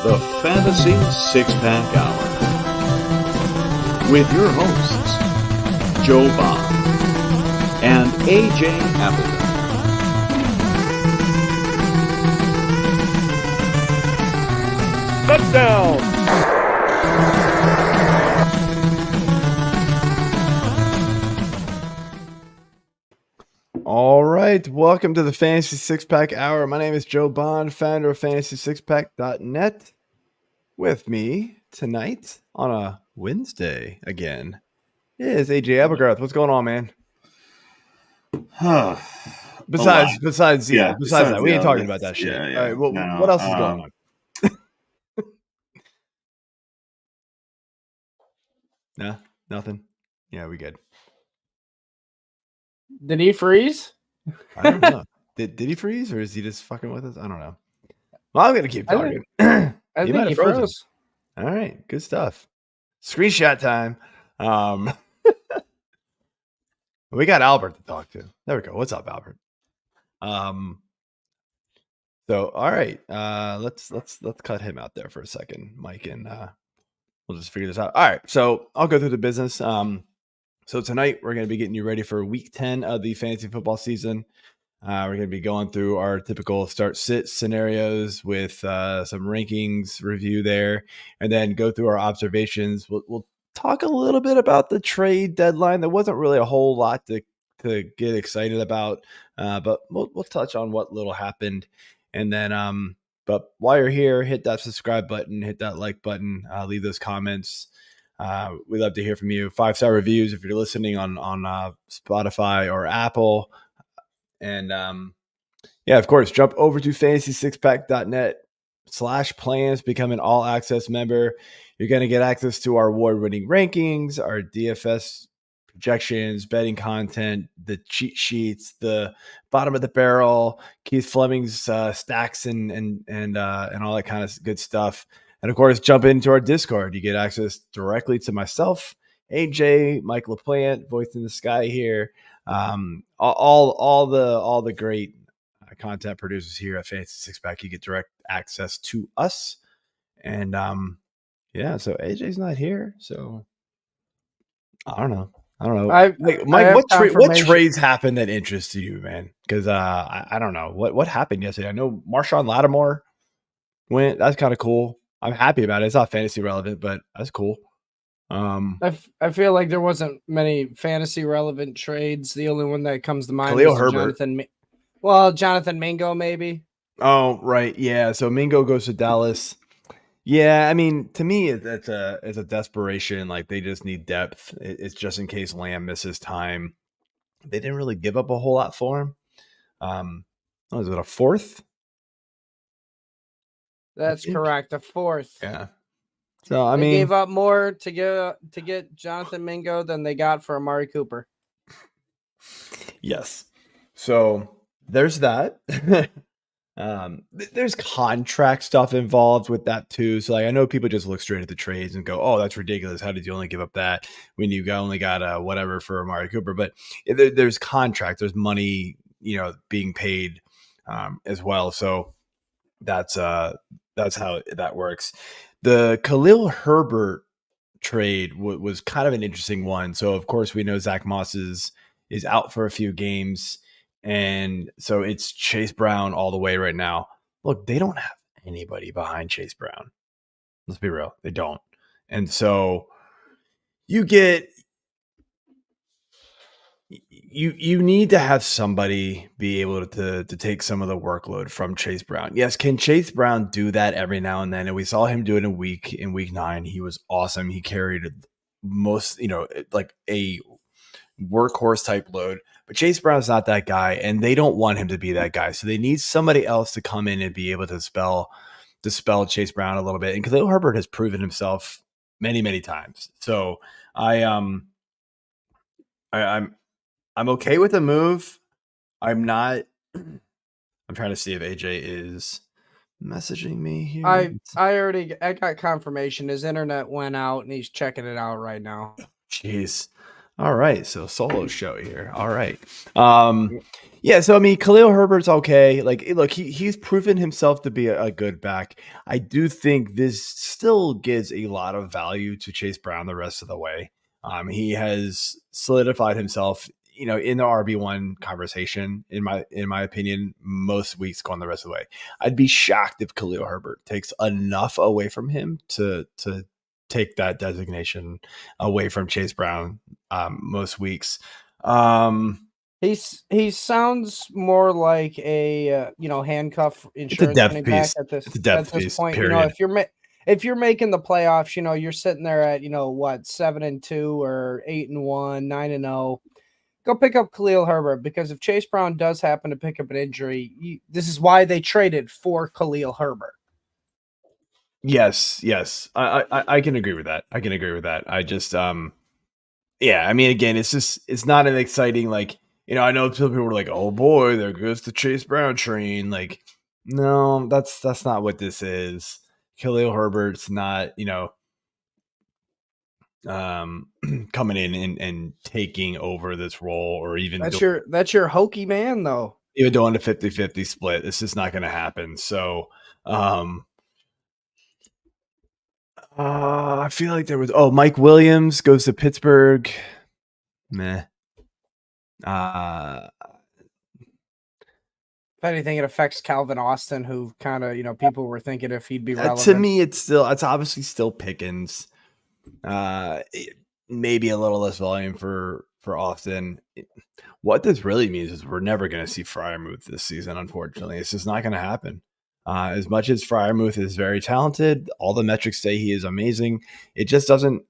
the Fantasy Six-Pack Hour. With your hosts, Joe Bond and AJ Applegarth. Touchdown! All right, welcome to the Fantasy Six-Pack Hour. My name is Joe Bond, founder of FantasySixPack.net. With me tonight on a Wednesday again is AJ Applegarth. What's going on, man? Besides that, we ain't talking about that shit. Yeah. All right, what else is going on? No, nothing. Yeah, we good. Did he freeze? I don't know. Did he freeze or is he just fucking with us? I don't know. Well, I'm gonna keep talking. I think he froze. All right, good stuff. Screenshot time. We got Albert to talk to. There we go. What's up, Albert? So all right, let's cut him out there for a second, Mike, and we'll just figure this out. All right, so I'll go through the business. So tonight we're going to be getting you ready for week 10 of the fantasy football season. We're going to be going through our typical start-sit scenarios with some rankings review there, and then go through our observations. We'll talk a little bit about the trade deadline. There wasn't really a whole lot to get excited about, but we'll touch on what little happened. And then, but while you're here, hit that subscribe button, hit that like button, leave those comments. We'd love to hear from you. 5-star reviews if you're listening on Spotify or Apple. And yeah, of course, jump over to fantasysixpack.net/plans, become an all access member. You're going to get access to our award-winning rankings, our DFS projections, betting content, the cheat sheets, the bottom of the barrel, Keith Fleming's stacks and all that kind of good stuff. And of course, jump into our Discord. You get access directly to myself, AJ, Mike LaPlante, voice in the sky here. All the great content producers here at Fantasy Six Pack. You get direct access to us. And yeah, so AJ's not here, so I don't know. Mike, what trades happened that interested you, man? Because I don't know what happened yesterday. I know Marshawn Lattimore went. That's kind of cool. I'm happy about it. It's not fantasy relevant, but that's cool. I feel like there wasn't many fantasy relevant trades. The only one that comes to mind Khalil is Herbert. Jonathan Mingo, maybe. Oh, right. Yeah. So Mingo goes to Dallas. Yeah, I mean, to me, it's a desperation. Like they just need depth. It's just in case Lamb misses time. They didn't really give up a whole lot for him. Was it a fourth? That's correct. A fourth. Yeah. So I they mean, gave up more to get Jonathan Mingo than they got for Amari Cooper. Yes. So there's that. There's contract stuff involved with that too. So like I know people just look straight at the trades and go, "Oh, that's ridiculous. How did you only give up that when you only got whatever for Amari Cooper?" But there's contract, there's money, being paid as well. So that's how that works. The Khalil Herbert trade was kind of an interesting one. So of course we know Zach Moss is out for a few games. And so it's Chase Brown all the way right now. Look, they don't have anybody behind Chase Brown. Let's be real. They don't. And so you need to have somebody be able to take some of the workload from Chase Brown. Yes, can Chase Brown do that every now and then? And we saw him do it in week 9. He was awesome. He carried most, like a workhorse type load. But Chase Brown's not that guy, and they don't want him to be that guy. So they need somebody else to come in and be able to dispel Chase Brown a little bit. And Khalil Herbert has proven himself many, many times. So I'm okay with the move. I'm not. I'm trying to see if AJ is messaging me here. I got confirmation. His internet went out, and he's checking it out right now. Jeez. All right, so solo show here. All right. Yeah, so I mean, Khalil Herbert's okay. Like, look, he's proven himself to be a good back. I do think this still gives a lot of value to Chase Brown the rest of the way. He has solidified himself, in the RB1 conversation, in my opinion, most weeks going the rest of the way. I'd be shocked if Khalil Herbert takes enough away from him to take that designation away from Chase Brown most weeks. He sounds more like a handcuff insurance running back at this point. Period. If you're making the playoffs, you're sitting there at 7-2 or 8-1, 9-0. Go pick up Khalil Herbert, because if Chase Brown does happen to pick up an injury, this is why they traded for Khalil Herbert. Yes, I can agree with that. I just yeah, I mean, again, it's not an exciting, like, I know some people were like, oh boy, there goes the Chase Brown train. Like, no, that's not what this is. Khalil Herbert's not, coming in and taking over this role, or even that's your hokey man, though. Even doing a 50-50 split. This is not going to happen. So I feel like there was Mike Williams goes to Pittsburgh. Meh. If anything, it affects Calvin Austin, who kind of, people were thinking if he'd be relevant. To me, it's obviously still Pickens. Maybe a little less volume for Austin. What this really means is we're never going to see Freiermuth this season, unfortunately. It's just not going to happen. As much as Freiermuth is very talented, all the metrics say he is amazing. It just doesn't.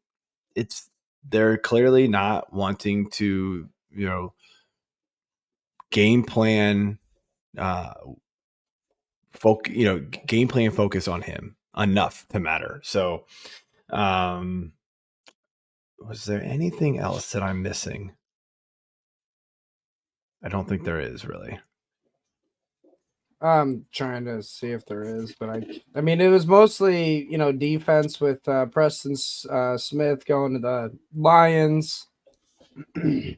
They're clearly not wanting to, game plan, game plan focus on him enough to matter. So, was there anything else that I'm missing? I don't think there is, really. I'm trying to see if there is, but I mean, it was mostly, defense with Preston Smith going to the Lions. Yeah,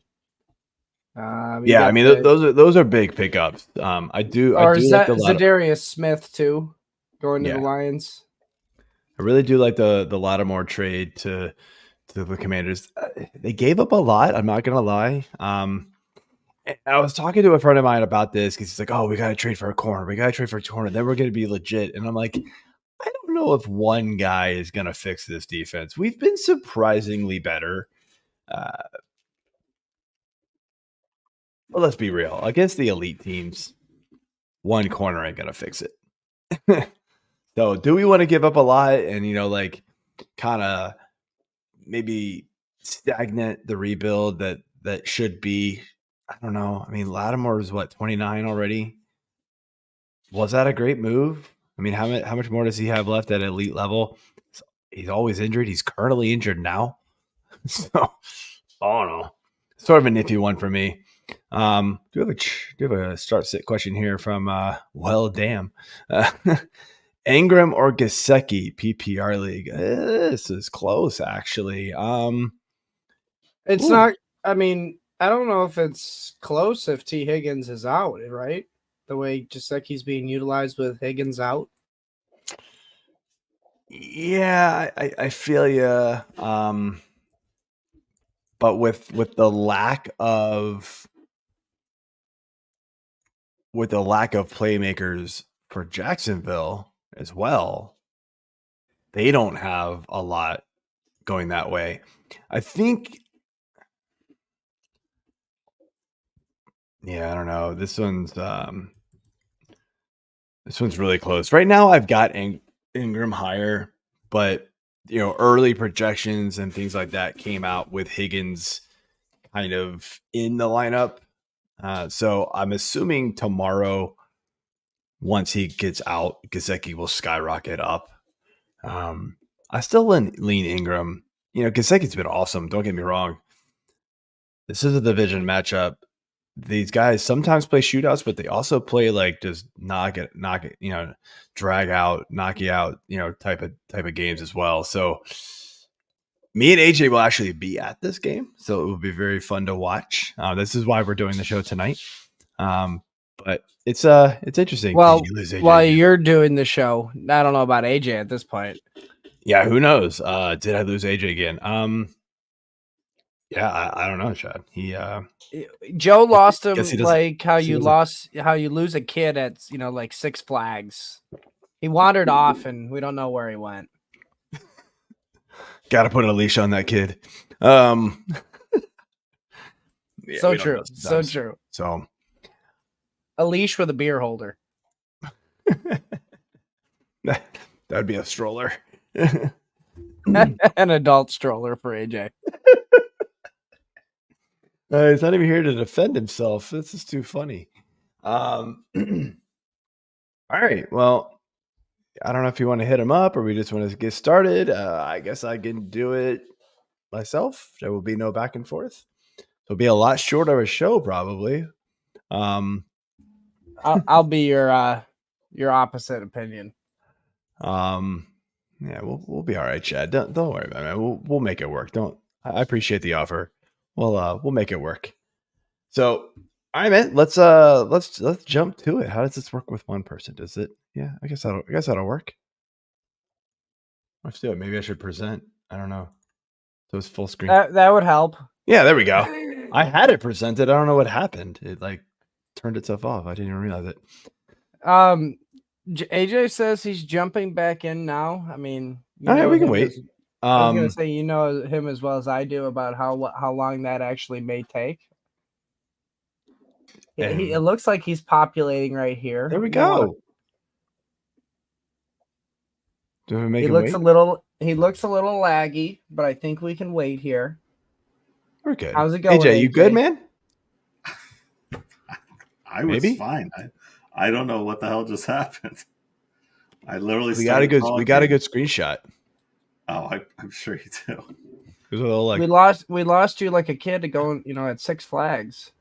I mean, those are big pickups. I do like Zadarius Smith too, going to the Lions. I really do like the Lattimore trade to the Commanders. They gave up a lot. I'm not gonna lie. I was talking to a friend of mine about this because he's like, "Oh, we got to trade for a corner. We got to trade for a corner. Then we're going to be legit." And I'm like, I don't know if one guy is going to fix this defense. We've been surprisingly better. But let's be real. Against the elite teams, one corner ain't going to fix it. So do we want to give up a lot and, kind of maybe stagnate the rebuild that should be? I don't know. I mean, Lattimore is 29 already. Was that a great move? I mean, how much more does he have left at elite level? He's always injured. He's currently injured now. So, I don't know. Sort of a nifty one for me. Do you have a start sit question here from Ingram or Gesicki PPR league? This is close, actually. It's not. I mean, I don't know if it's close if T. Higgins is out, right? The way Gesicki's being utilized with Higgins out. Yeah, I feel you. But with the lack of playmakers for Jacksonville as well, they don't have a lot going that way. I think. Yeah, I don't know. This one's really close. Right now I've got Ingram higher, but early projections and things like that came out with Higgins kind of in the lineup. So I'm assuming tomorrow, once he gets out, Gesicki will skyrocket up. I still lean Ingram. Gesicki's been awesome. Don't get me wrong. This is a division matchup. These guys sometimes play shootouts, but they also play like just knock it, drag out, knock you out, type of games as well. So Me and AJ will actually be at this game, so it will be very fun to watch. This is why we're doing the show tonight. But it's interesting. Well, Did you lose AJ while again? you're doing the show, I don't know about AJ at this point. Yeah, who knows? Did I lose AJ again? Yeah, I don't know, Chad. Joe lost him guess he doesn't- like how he you lose a kid at like Six Flags. He wandered off, and we don't know where he went. Got to put a leash on that kid. Yeah, So we don't true. know So sometimes. true. So A leash with a beer holder. that would be a stroller. An adult stroller for AJ. He's not even here to defend himself. This is too funny. All right. Well, I don't know if you want to hit him up or we just want to get started. I guess I can do it myself. There will be no back and forth. It'll be a lot shorter of a show, probably. I'll be your opposite opinion. Yeah, we'll be all right, Chad. Don't worry about it. We'll make it work. I appreciate the offer. We'll make it work. So, all right, man. Let's jump to it. How does this work with one person? Does it? Yeah, I guess that'll work. Let's do it. Maybe I should present. I don't know. So it's full screen. That would help. Yeah, there we go. I had it presented. I don't know what happened. It like turned itself off. I didn't even realize it. AJ says he's jumping back in now. I mean, all right, we can wait. I was gonna say, you know him as well as I do about how long that actually may take. It looks like he's populating right here. There we go. Do we make he him looks wait? He looks a little laggy, but I think we can wait here. We're good. How's it going, AJ? You good, man? I was fine. I don't know what the hell just happened. I literally we got a good screenshot. Oh, I'm sure you do. It was a little like we lost you like a kid going, at Six Flags.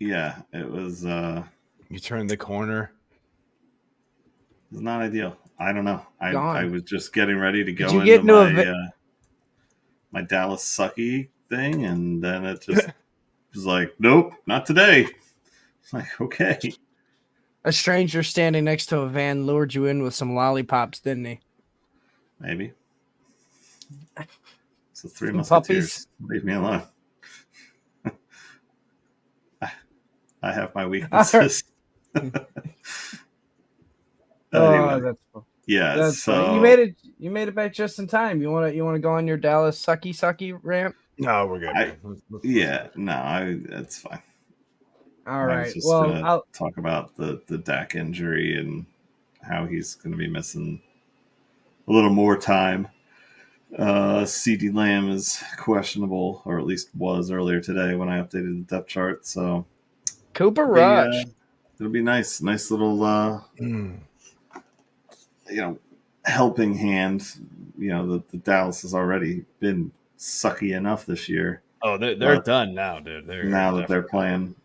Yeah, it was. You turned the corner. It's not ideal. I don't know. I was just getting ready to go into my Dallas sucky thing, and then it just was like, nope, not today. It's like, okay. A stranger standing next to a van lured you in with some lollipops, didn't he? Maybe. It's the Three Musketeers. Puppies. Leave me alone. I have my weaknesses. Anyway. That's cool. Yeah, that's so funny. You made it back just in time. You want to go on your Dallas sucky rant? No, we're good. It's fine. All right. Just I'll talk about the Dak injury and how he's going to be missing a little more time. CD Lamb is questionable, or at least was earlier today when I updated the depth chart. So Cooper Rush. It'll be nice little helping hand. The Dallas has already been sucky enough this year. Oh, they're done now, dude. Now that they're playing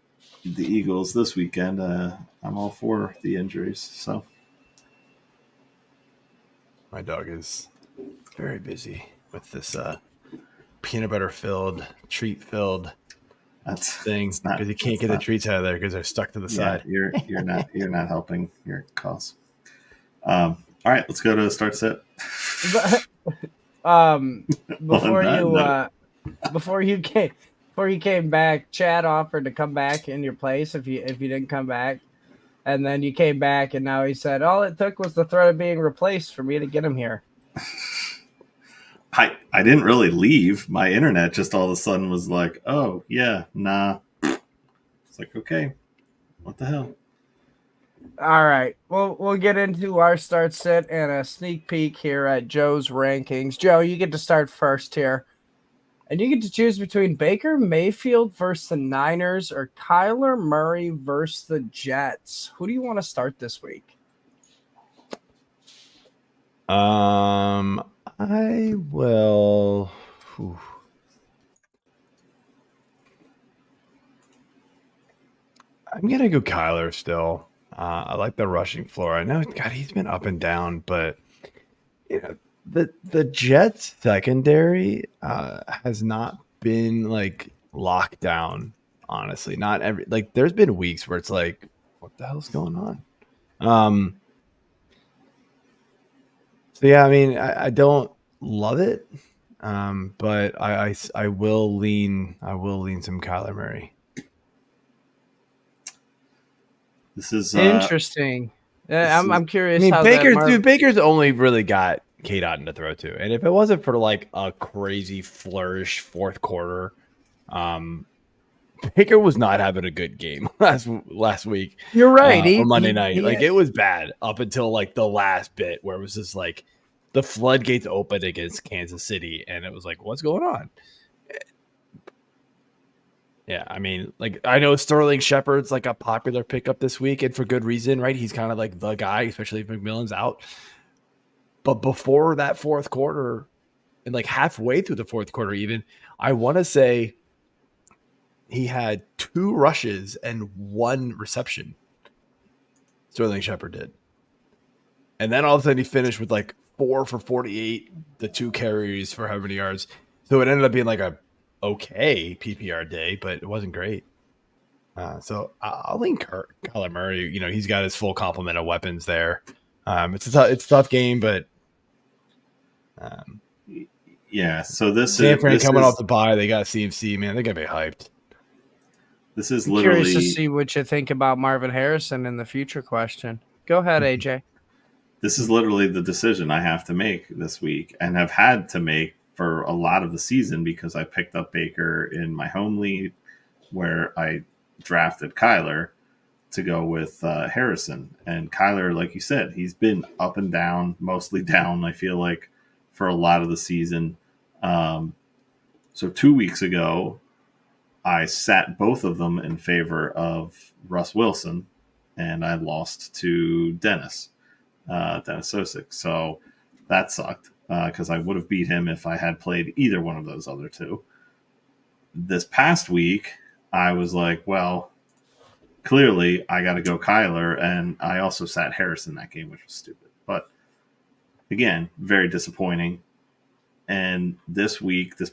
the Eagles this weekend, I'm all for the injuries. So my dog is very busy with this peanut butter filled, treat filled thing because you can't get the treats out of there because they're stuck to the side. You're not helping your cause. All right, let's go to start set. Before you came back, Chad offered to come back in your place if you didn't come back, and then you came back, and now he said all it took was the threat of being replaced for me to get him here. I didn't really leave. My internet just all of a sudden was like, oh yeah, nah. It's like, okay, what the hell? All right, we'll get into our start sit and a sneak peek here at Joe's rankings. Joe, you get to start first here. And you get to choose between Baker Mayfield versus the Niners or Kyler Murray versus the Jets. Who do you want to start this week? I will. I'm gonna go Kyler still. I like the rushing floor. I know, God, he's been up and down, but the Jets secondary has not been like locked down. Honestly, not every there's been weeks where it's like, what the hell's going on? So yeah, I mean, I don't love it, but I will lean some Kyler Murray. This is interesting. I'm curious. I mean, how Baker's only really got K-Dot to throw to, and if it wasn't for like a crazy flourish fourth quarter, Baker was not having a good game last week. You're right. On Monday night, it was bad up until like the last bit where it was just like the floodgates opened against Kansas City, and it was like, what's going on? Yeah, I mean, I know Sterling Shepard's like a popular pickup this week, and for good reason, right? He's kind of like the guy, especially if McMillan's out. But before that fourth quarter, and like halfway through the fourth quarter, even, I want to say he had 2 rushes and 1 reception. Sterling Shepard did. And then all of a sudden he finished with like 4 for 48, the 2 carries for how many yards. So it ended up being like a okay PPR day, but it wasn't great. So I'll lean Kyler Murray. You know, he's got his full complement of weapons there. It's a tough game, but yeah. So this San Fran is coming off the bye. They got CMC, man. They're gonna be hyped. This is I'm literally curious to see what you think about Marvin Harrison in the future. Question. Go ahead, AJ. This is literally the decision I have to make this week, and have had to make for a lot of the season, because I picked up Baker in my home league where I drafted Kyler to go with Harrison. And Kyler, like you said, he's been up and down, mostly down, I feel like, for a lot of the season. So 2 weeks ago, I sat both of them in favor of Russ Wilson, and I lost to Dennis Sosick. So that sucked, because I would have beat him if I had played either one of those other 2. This past week, I was like, well, clearly I got to go Kyler, and I also sat Harrison that game, which was stupid. But again, very disappointing. And this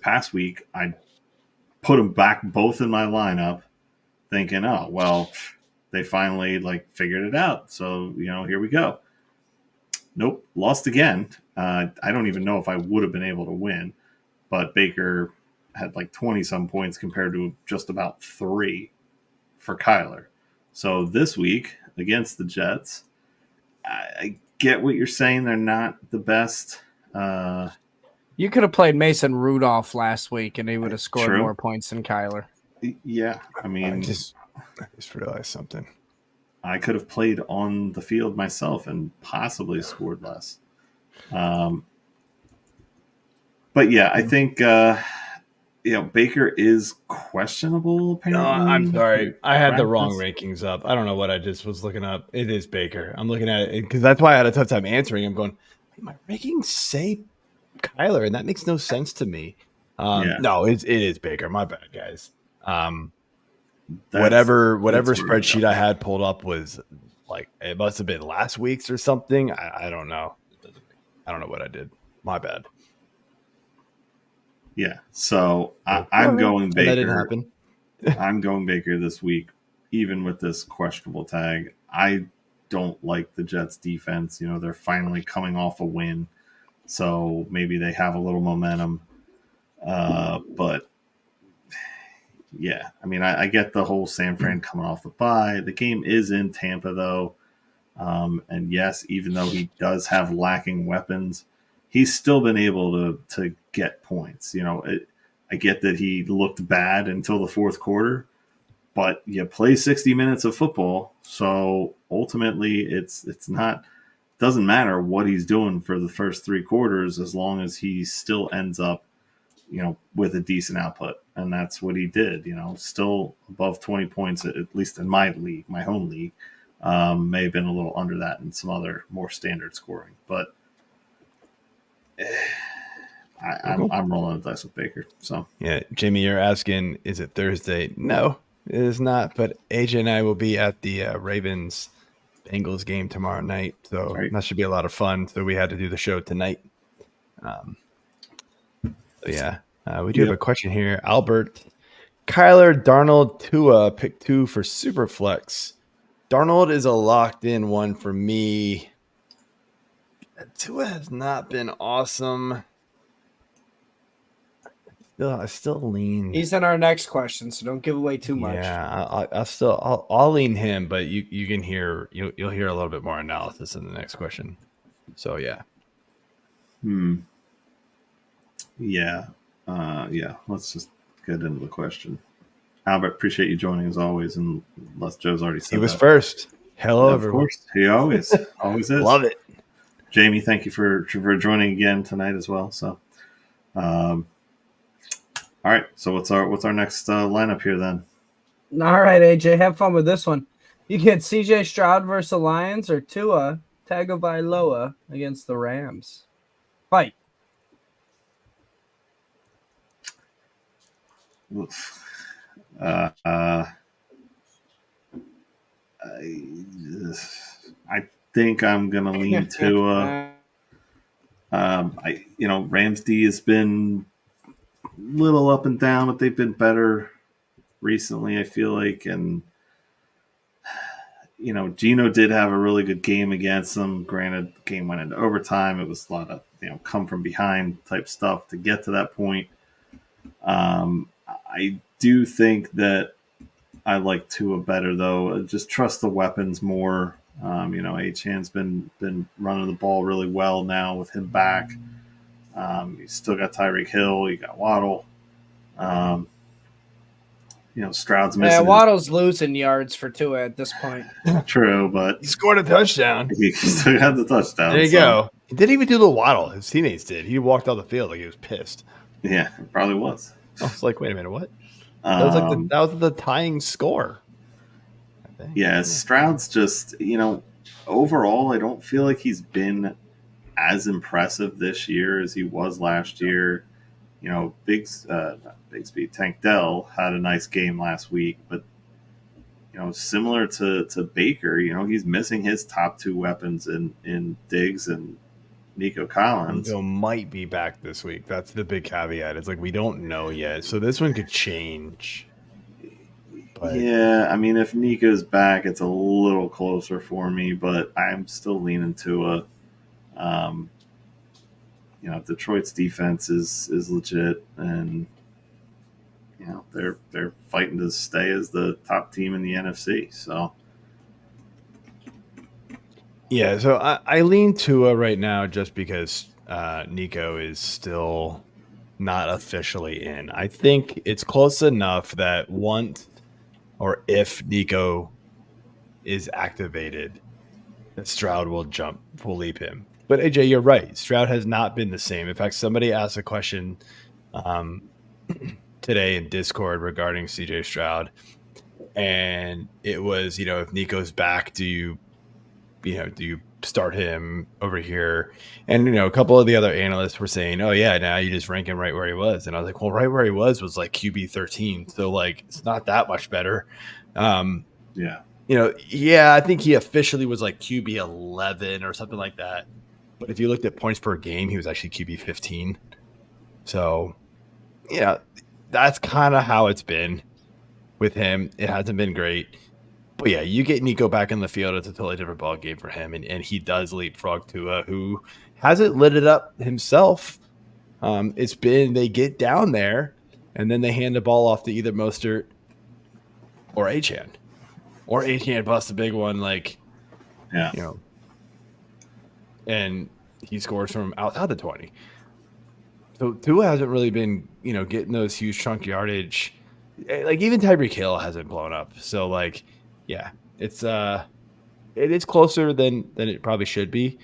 past week, I put them back both in my lineup, thinking, oh, well, they finally figured it out. So, here we go. Nope, lost again. I don't even know if I would have been able to win, but Baker had 20-some points compared to just about 3 for Kyler. So this week against the Jets, I get what you're saying. They're not the best. You could have played Mason Rudolph last week, and he would have scored more points than Kyler. Yeah, I mean, I just realized something. I could have played on the field myself and possibly scored less. But yeah, I think Baker is questionable. Apparently, no, I'm sorry, I had the wrong rankings up. I don't know what I just was looking up. It is Baker. I'm looking at it because that's why I had a tough time answering. I'm going, my rankings say Kyler, and that makes no sense to me. No, it is Baker. My bad, guys. Whatever spreadsheet I had pulled up was it must have been last week's or something. I don't know. I don't know what I did. My bad. Yeah, so I'm going Baker. That didn't happen. I'm going Baker this week, even with this questionable tag. I don't like the Jets defense. They're finally coming off a win, so maybe they have a little momentum. But yeah, I mean, I get the whole San Fran coming off the bye. The game is in Tampa, though. And yes, even though he does have lacking weapons, he's still been able to get points. I get that he looked bad until the fourth quarter, but you play 60 minutes of football, so ultimately doesn't matter what he's doing for the first 3 quarters as long as he still ends up, with a decent output. And that's what he did, still above 20 points, at least in my league, my home league. May have been a little under that in some other more standard scoring, but I'm rolling the dice with Baker. So yeah, Jamie, you're asking, is it Thursday? No, it is not. But AJ and I will be at the Ravens Bengals game tomorrow night, so that should be a lot of fun. So we had to do the show tonight. Yeah, we do have a question here. Albert, Kyler, Darnold, Tua, pick 2 for Superflex. Darnold is a locked-in one for me. Tua has not been awesome. I still lean. He's in our next question, so don't give away too much. Yeah, I'll lean him, but you can hear you'll hear a little bit more analysis in the next question. So yeah. Yeah. Let's just get into the question. Albert, appreciate you joining as always, and unless Joe's already said He was that. First. Hello, Of everyone. course, he always is. Love it. Jamie, thank you for joining again tonight as well. So, all right. So what's our next lineup here then? All right, AJ, have fun with this one. You get CJ Stroud versus the Lions or Tua Tagovailoa against the Rams. Fight. I think I'm gonna lean Tua. Rams D has been a little up and down, but they've been better recently, I feel like. And Gino did have a really good game against them. Granted, the game went into overtime. It was a lot of come from behind type stuff to get to that point. I do think that I like Tua better though. Just trust the weapons more. Achan's been running the ball really well now with him back. You still got Tyreek Hill. You got Waddle. Stroud's missing. Yeah, Waddle's losing yards for Tua at this point. True, but he scored a touchdown. He still had the touchdown. There you go. He didn't even do the Waddle. His teammates did. He walked off the field like he was pissed. Yeah, it probably was. I was like, wait a minute, what? That was the tying score. Yeah, Stroud's just, overall, I don't feel like he's been as impressive this year as he was last year. Bigsby Tank Dell had a nice game last week, but similar to Baker, he's missing his top 2 weapons in Diggs and Nico Collins. Nico might be back this week. That's the big caveat. It's like we don't know yet, so this one could change. But yeah, I mean, if Nico's back, it's a little closer for me, but I'm still leaning Tua. Detroit's defense is legit, and they're fighting to stay as the top team in the NFC. So yeah, so I lean Tua right now just because Nico is still not officially in. I think it's close enough that once or if Nico is activated, that Stroud will leap him. But AJ, you're right. Stroud has not been the same. In fact, somebody asked a question today in Discord regarding CJ Stroud, and it was, if Nico's back, do you start him over here? And a couple of the other analysts were saying, oh yeah, now you just rank him right where he was. And I was like, well, right where he was like QB 13, so like it's not that much better. yeah, I think he officially was like QB 11 or something like that. But if you looked at points per game, he was actually QB 15. So, that's kind of how it's been with him. It hasn't been great. But yeah, you get Nico back in the field, it's a totally different ball game for him. And he does leapfrog Tua, who hasn't lit it up himself. It's been they get down there, and then they hand the ball off to either Mostert or Achan. Or Achan busts a big one, and he scores from outside the 20. So Tua hasn't really been, getting those huge chunk yardage. Like even Tyreek Hill hasn't blown up. So it's it is closer than it probably should be.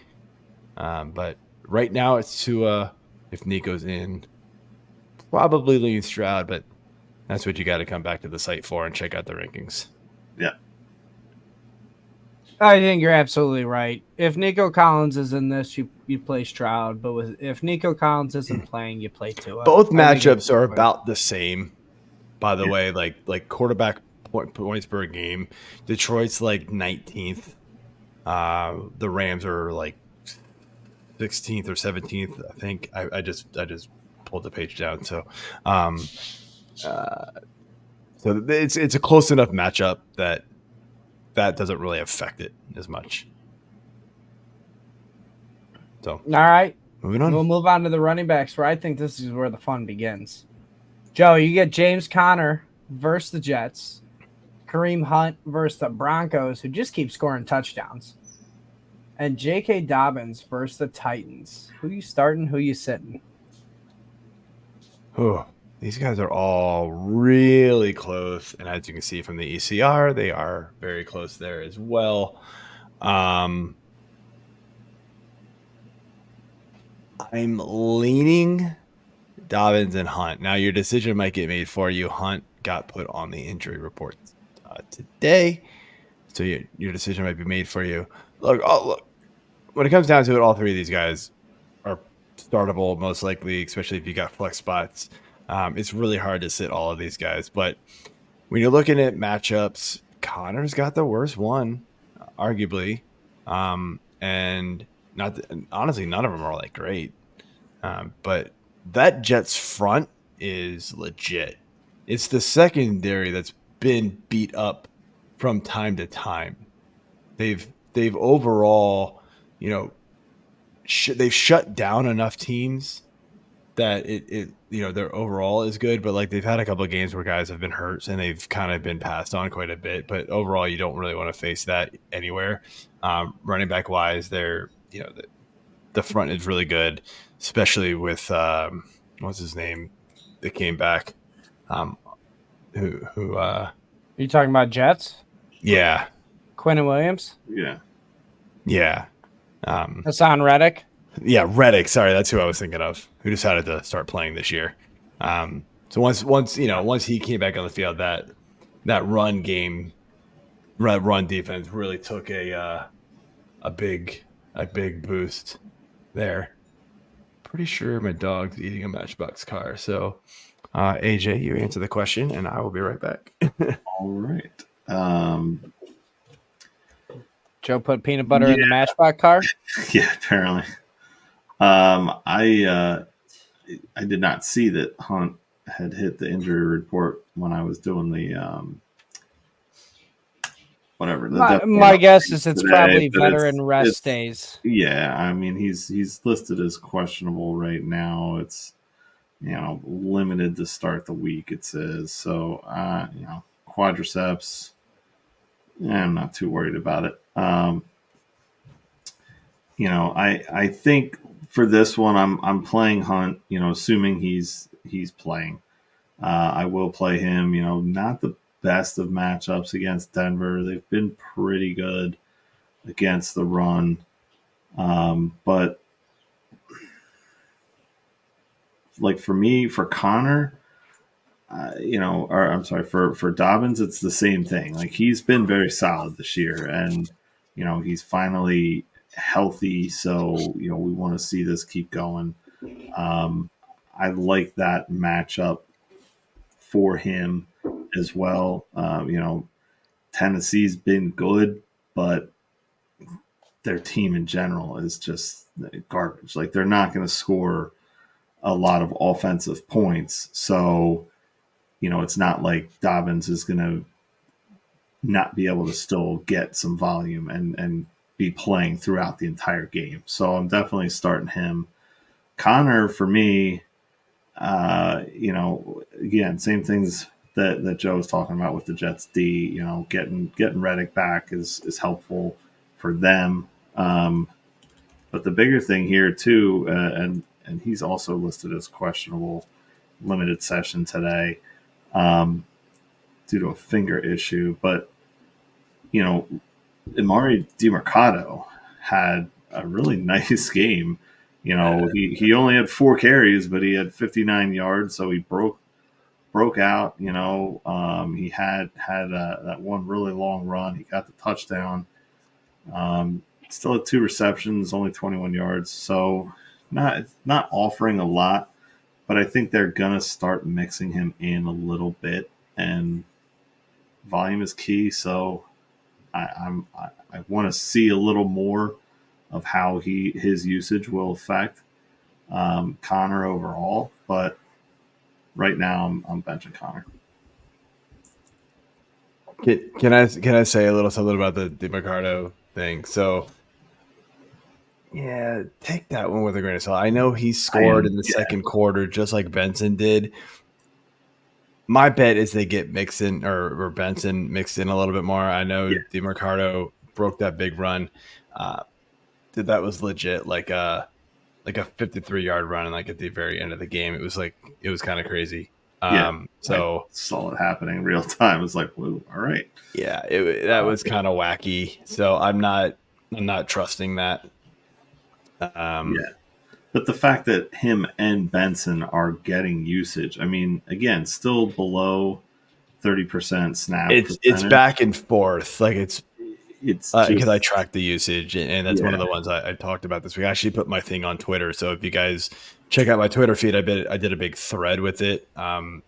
But right now it's Tua. If Nico's in, probably lean Stroud, but that's what you got to come back to the site for and check out the rankings. Yeah. I think you're absolutely right. If Nico Collins is in this, you play Stroud, but if Nico Collins isn't playing, you play Tua. Both matchups are about the same, by the way. Like quarterback points per game, Detroit's like 19th. The Rams are like 16th or 17th, I think. I just pulled the page down. So, so it's a close enough matchup that doesn't really affect it as much. So, All right. moving on. We'll move on to the running backs, where I think this is where the fun begins. Joe, you get James Conner versus the Jets, Kareem Hunt versus the Broncos, who just keep scoring touchdowns, and J.K. Dobbins versus the Titans. Who you starting? Who you sitting? Oh, these guys are all really close, and as you can see from the ECR, they are very close there as well. I'm leaning Dobbins and Hunt. Now, your decision might get made for you. Hunt got put on the injury report today, so your decision might be made for you. Look, when it comes down to it, all three of these guys are startable, most likely, especially if you got flex spots. It's really hard to sit all of these guys, but when you're looking at matchups, Connor's got the worst one, arguably, and honestly, none of them are like great. But that Jets front is legit. It's the secondary that's been beat up from time to time. They've overall, they've shut down enough teams that it their overall is good, but like they've had a couple of games where guys have been hurt and they've kind of been passed on quite a bit. But overall, you don't really want to face that anywhere. Running back wise, they're the front is really good, especially with what's his name that came back. Who Are you talking about Jets? Yeah, Quinn Williams? Yeah. Hassan Reddick? Yeah, Reddick. Sorry, that's who I was thinking of. Who decided to start playing this year. So once he came back on the field, that run game, run defense really took a big boost there. Pretty sure my dog's eating a Matchbox car. So, AJ, you answer the question, and I will be right back. All right. Joe put peanut butter in the Matchbox car? Yeah, apparently. I did not see that Hunt had hit the injury report when I was doing the whatever. My guess is it's today, probably but veteran rest days. Yeah, I mean he's listed as questionable right now. It's limited to start the week. It says so. Quadriceps. I'm not too worried about it. I think for this one, I'm playing Hunt. Assuming he's playing, I will play him. Not the best of matchups against Denver. They've been pretty good against the run, but like for me, for Connor, or I'm sorry, for Dobbins, it's the same thing. Like he's been very solid this year, and he's finally healthy, so we want to see this keep going. I like that matchup for him as well. Tennessee's been good, but their team in general is just garbage. Like they're not going to score a lot of offensive points, so it's not like Dobbins is going to not be able to still get some volume and be playing throughout the entire game. So I'm definitely starting him. Connor, for me, again, same things that Joe was talking about with the Jets D. Getting Reddick back is helpful for them. But the bigger thing here too, and he's also listed as questionable, limited session today due to a finger issue. But Amari DiMercado had a really nice game. He only had 4 carries, but he had 59 yards, so he broke out. He had that one really long run. He got the touchdown. Still had 2 receptions, only 21 yards. So not offering a lot, but I think they're gonna start mixing him in a little bit, and volume is key. So I want to see a little more of how his usage will affect Connor overall. But right now, I'm benching Connor. Can I say a little something about the DeMarcado thing? So, yeah, take that one with a grain of salt. I know he scored in the second quarter just like Benson did. My bet is they get Mixon or Benson mixed in a little bit more. I know DeMarcado broke that big run. That was legit, like a 53-yard run, and like at the very end of the game, it was kind of crazy. So I saw it happening in real time. It was like, whoa, all right. Yeah, that was kind of wacky. So I'm not trusting that. But the fact that him and Benson are getting usage, I mean, again, still below 30% snap. It's back and forth. Like it's because I track the usage, and that's one of the ones I talked about this week. I actually put my thing on Twitter, so if you guys check out my Twitter feed, I did a big thread with it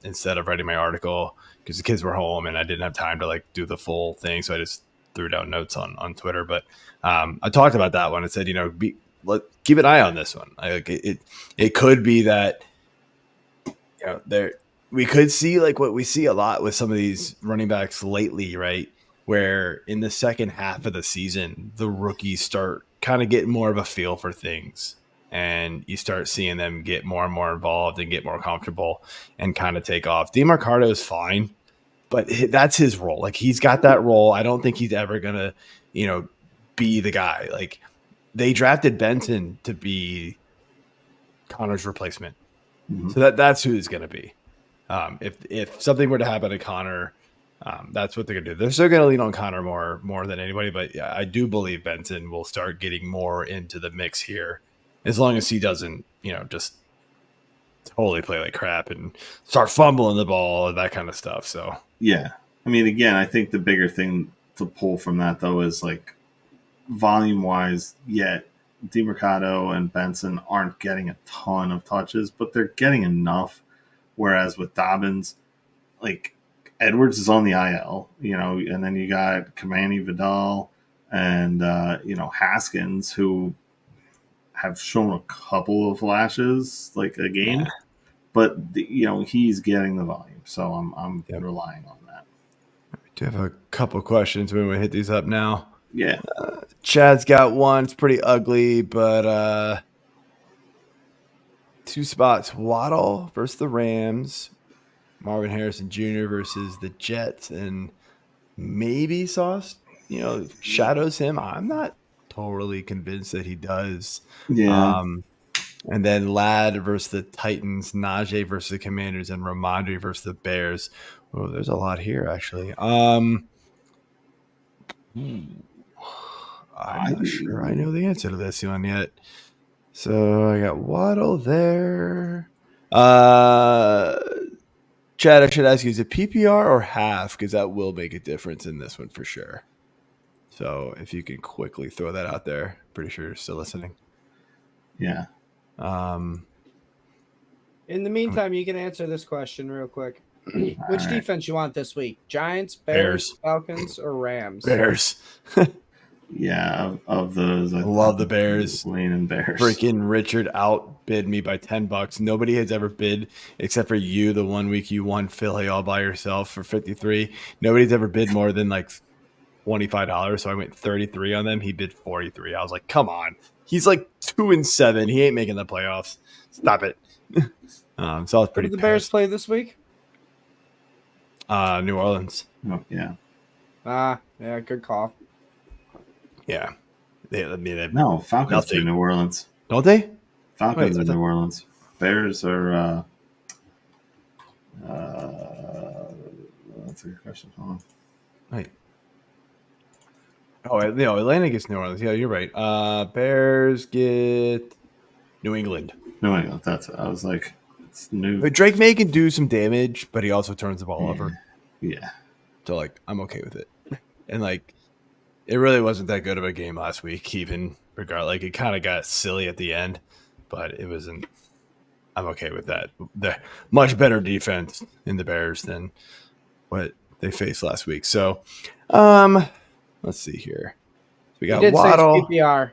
instead of writing my article because the kids were home and I didn't have time to like do the full thing, so I just threw down notes on Twitter. But I talked about that one and said, keep an eye on this one. It could be that we could see like what we see a lot with some of these running backs lately, right? Where in the second half of the season, the rookies start kind of getting more of a feel for things, and you start seeing them get more and more involved and get more comfortable and kind of take off. DeMarcado is fine, but that's his role. Like he's got that role. I don't think he's ever gonna, be the guy. Like they drafted Benson to be Connor's replacement, so that's who he's gonna be. If something were to happen to Connor. That's what they're going to do. They're still going to lean on Connor more than anybody, but yeah, I do believe Benson will start getting more into the mix here as long as he doesn't, just totally play like crap and start fumbling the ball and that kind of stuff. So, yeah. I mean, again, I think the bigger thing to pull from that, though, is like volume-wise, DeMarcado and Benson aren't getting a ton of touches, but they're getting enough, whereas with Dobbins, like, Edwards is on the IL, and then you got Kamani Vidal and, Haskins, who have shown a couple of flashes, like a game, but, he's getting the volume. So I'm relying on that. I do have a couple questions. We want to hit these up now. Yeah. Chad's got one. It's pretty ugly, but 2 spots. Waddle versus the Rams. Marvin Harrison Jr. versus the Jets, and maybe Sauce, shadows him. I'm not totally convinced that he does. Yeah. And then Ladd versus the Titans, Najee versus the Commanders, and Ramondre versus the Bears. Oh, there's a lot here, actually. I'm not sure I know the answer to this one yet. So I got Waddle there. Chad, I should ask you, is it PPR or half? Because that will make a difference in this one for sure. So if you can quickly throw that out there, pretty sure you're still listening. Yeah. In the meantime, you can answer this question real quick. Which defense you want this week? Giants, Bears, Falcons, or Rams? Bears. Yeah, of those, I love the Bears. Leaning Bears. Freaking Richard outbid me by $10. Nobody has ever bid except for you. The 1 week you won Philly all by yourself for 53. Nobody's ever bid more than like $25. So I went 33 on them. He bid 43. I was like, come on. He's like 2-7. He ain't making the playoffs. Stop it. So I was pretty. Who did the Bears play this week? New Orleans. Oh, yeah. Yeah, good call. Yeah. No, Falcons nothing. are New Orleans. Don't they? Falcons are New Orleans. Bears are that's a good question. Hold on. Right. Oh, Atlanta gets New Orleans. Yeah, you're right. Bears get New England. New England. That's it. I was like, it's new. But Drake May can do some damage, but he also turns the ball over. Yeah. So, like, I'm okay with it. And, like, it really wasn't that good of a game last week, even regardless. Like, it kind of got silly at the end, but it wasn't. I'm okay with that. The much better defense in the Bears than what they faced last week. So, let's see here. We got Waddle. PPR.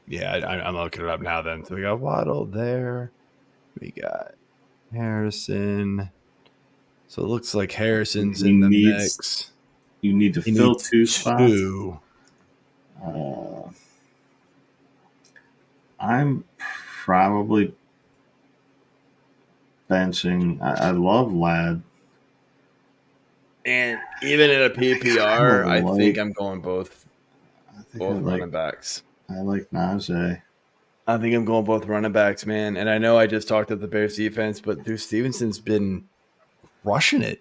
Yeah, I'm looking it up now then. So we got Waddle there. We got Harrison. So it looks like Harrison's He in the needs- mix. You need to He fill needs 2 spots. 2. I'm probably benching. I love Ladd. And even in a PPR, I like- think I'm going both I think I running backs. like Najee. I think I'm going both running backs, man. And I know I just talked about the Bears defense, but dude, Stevenson's been rushing it.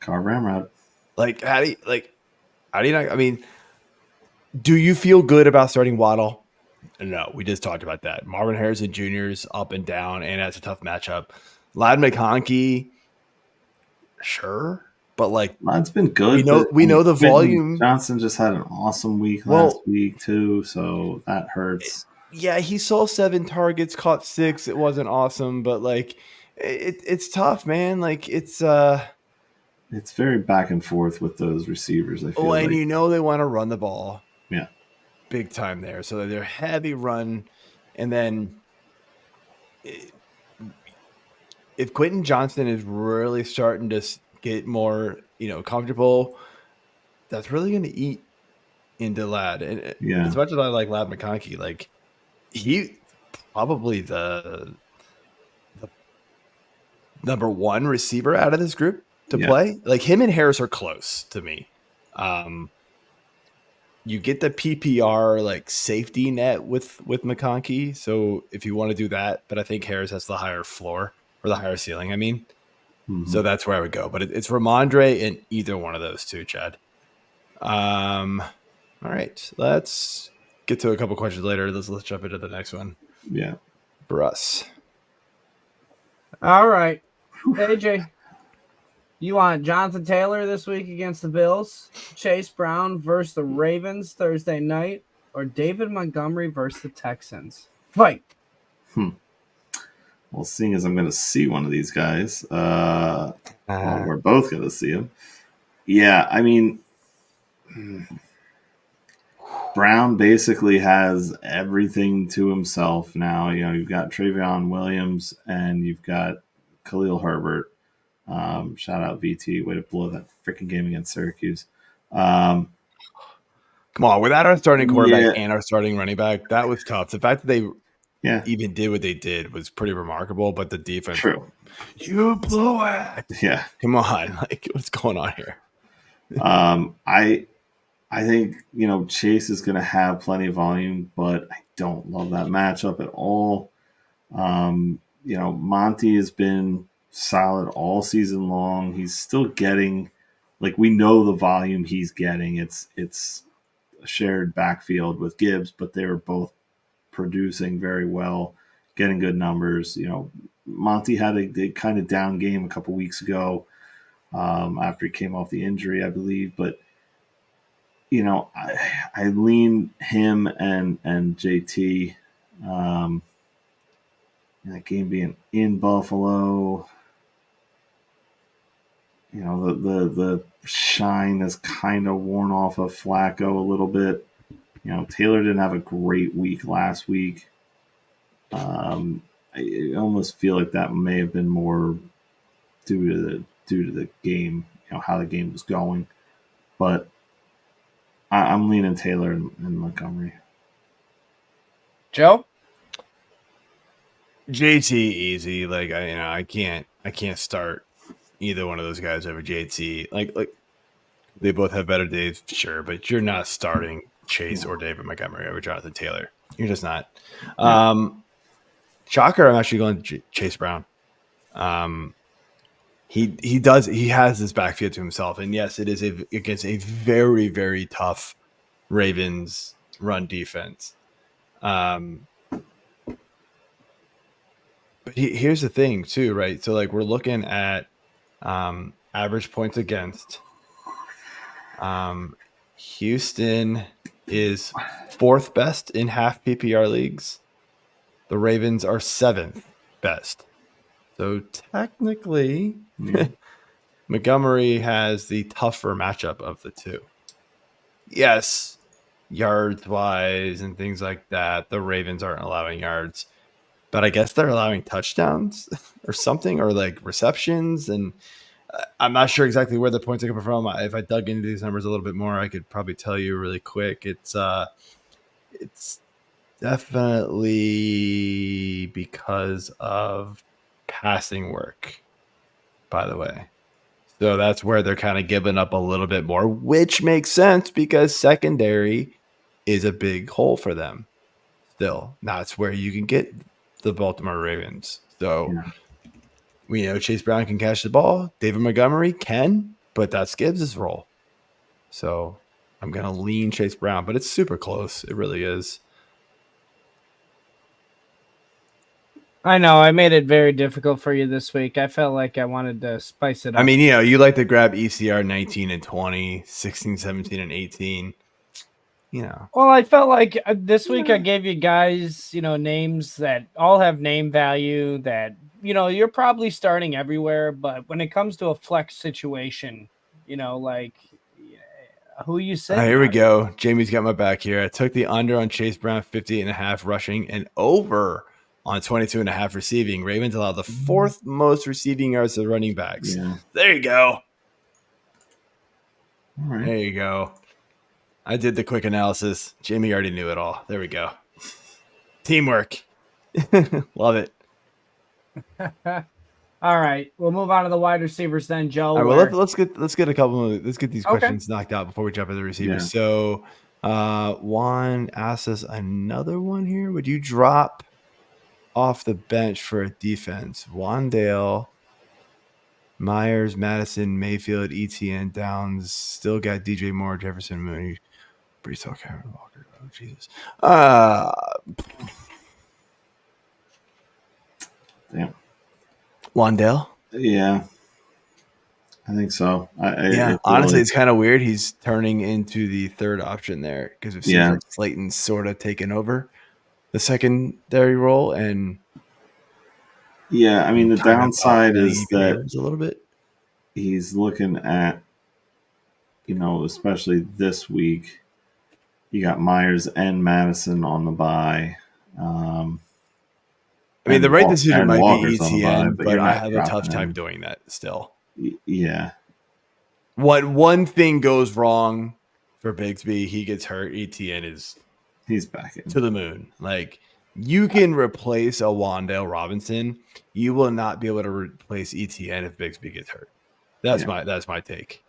Car Ramrod. Like, how do you not? I mean, do you feel good about starting Waddle? No, we just talked about that. Marvin Harrison Jr. is up and down, and that's a tough matchup. Ladd McConkey, sure, but like Ladd's been good. we know the Quentin volume. Johnson just had an awesome week last week too, so that hurts. Yeah, he saw 7 targets, caught 6. It wasn't awesome, but like it's tough, man. Like it's very back and forth with those receivers. I feel and like. you know they want to run the ball. Yeah. Big time there. So they're heavy run. And then if Quentin Johnson is really starting to get more, comfortable, that's really going to eat into Ladd. And as much as I like Ladd McConkey, like he probably the number 1 receiver out of this group to play. Like him and Harris are close to me. You get the PPR like safety net with McConkey. So if you want to do that, but I think Harris has the higher floor or the higher ceiling. I mean, so that's where I would go. But it's Ramondre and either one of those two, Chad. All right, let's get to a couple questions later. Let's jump into the next one. Yeah, for us. All right, AJ. You want Jonathan Taylor this week against the Bills, Chase Brown versus the Ravens Thursday night, or David Montgomery versus the Texans? Fight. Well, seeing as I'm going to see one of these guys, we're both going to see him. Yeah, I mean, Brown basically has everything to himself now. You've got Travion Williams and you've got Khalil Herbert. Shout out VT, way to blow that freaking game against Syracuse. Come on, without our starting quarterback and our starting running back, that was tough. The fact that they even did what they did was pretty remarkable, but the defense, you blew it. Yeah. Come on, like what's going on here? I think, Chase is going to have plenty of volume, but I don't love that matchup at all. Monty has been solid all season long. He's still getting, we know the volume he's getting. It's a shared backfield with Gibbs, but they were both producing very well, getting good numbers. Monty had a kind of down game a couple weeks ago after he came off the injury, I believe. But, I lean him and JT. That game being in Buffalo, the shine has kind of worn off of Flacco a little bit. Taylor didn't have a great week last week. I almost feel like that may have been more due to the game, how the game was going. But I'm leaning Taylor and Montgomery. Joe? JT easy. I can't start either one of those guys over JT. Like they both have better days, sure, but you're not starting Chase or David Montgomery over Jonathan Taylor. You're just not. Shocker, I'm actually going to Chase Brown. He has this backfield to himself, and yes, it is against a very, very tough Ravens run defense. But here's the thing too, right? So we're looking at average points against. Houston is 4th best in half PPR leagues. The Ravens are 7th best. So technically, Montgomery has the tougher matchup of the two. Yes, yards wise and things like that. The Ravens aren't allowing yards, but I guess they're allowing touchdowns or something, or like receptions. And I'm not sure exactly where the points are coming from. If I dug into these numbers a little bit more, I could probably tell you really quick. It's definitely because of passing work, by the way. So that's where they're kind of giving up a little bit more, which makes sense because secondary is a big hole for them still. That's where you can get the Baltimore Ravens. So we know Chase Brown can catch the ball. David Montgomery can, but that's Gibbs' role. So I'm going to lean Chase Brown, but it's super close. It really is. I know I made it very difficult for you this week. I felt like I wanted to spice it up. I mean, you like to grab ECR 19 and 20, 16, 17, and 18. Well, I felt like this week I gave you guys, names that all have name value that, you're probably starting everywhere. But when it comes to a flex situation, who you say? Here we go. Jamie's got my back here. I took the under on Chase Brown, 58.5 rushing, and over on 22.5 receiving. Ravens allow the fourth most receiving yards to running backs. Yeah. There you go. All right. There you go. I did the quick analysis. Jamie already knew it all. There we go. Teamwork. Love it. All right, we'll move on to the wide receivers then, Joe. All right, well, let's get a couple of, let's get these questions knocked out before we jump into the receivers. Yeah. So Juan asks us another one here. Would you drop off the bench for a defense? Wandale, Myers, Madison, Mayfield, ETN, Downs, still got DJ Moore, Jefferson, Mooney, Brees Hall, Karen Walker. Oh, Jesus. Damn. Wandale? Yeah. I think so. Honestly, it's kind of weird. He's turning into the third option there because it seems like Slayton's sort of taken over the secondary role. And I mean, the downside is that a little bit. He's looking at, especially this week, you got Myers and Madison on the bye. I mean, the right decision might Walker's be ETN, bye, but I have a tough time doing that still. Yeah. One thing goes wrong for Bigsby, he gets hurt. ETN he's back in to the moon. Like, you can replace a Wandale Robinson. You will not be able to replace ETN if Bigsby gets hurt. That's my take.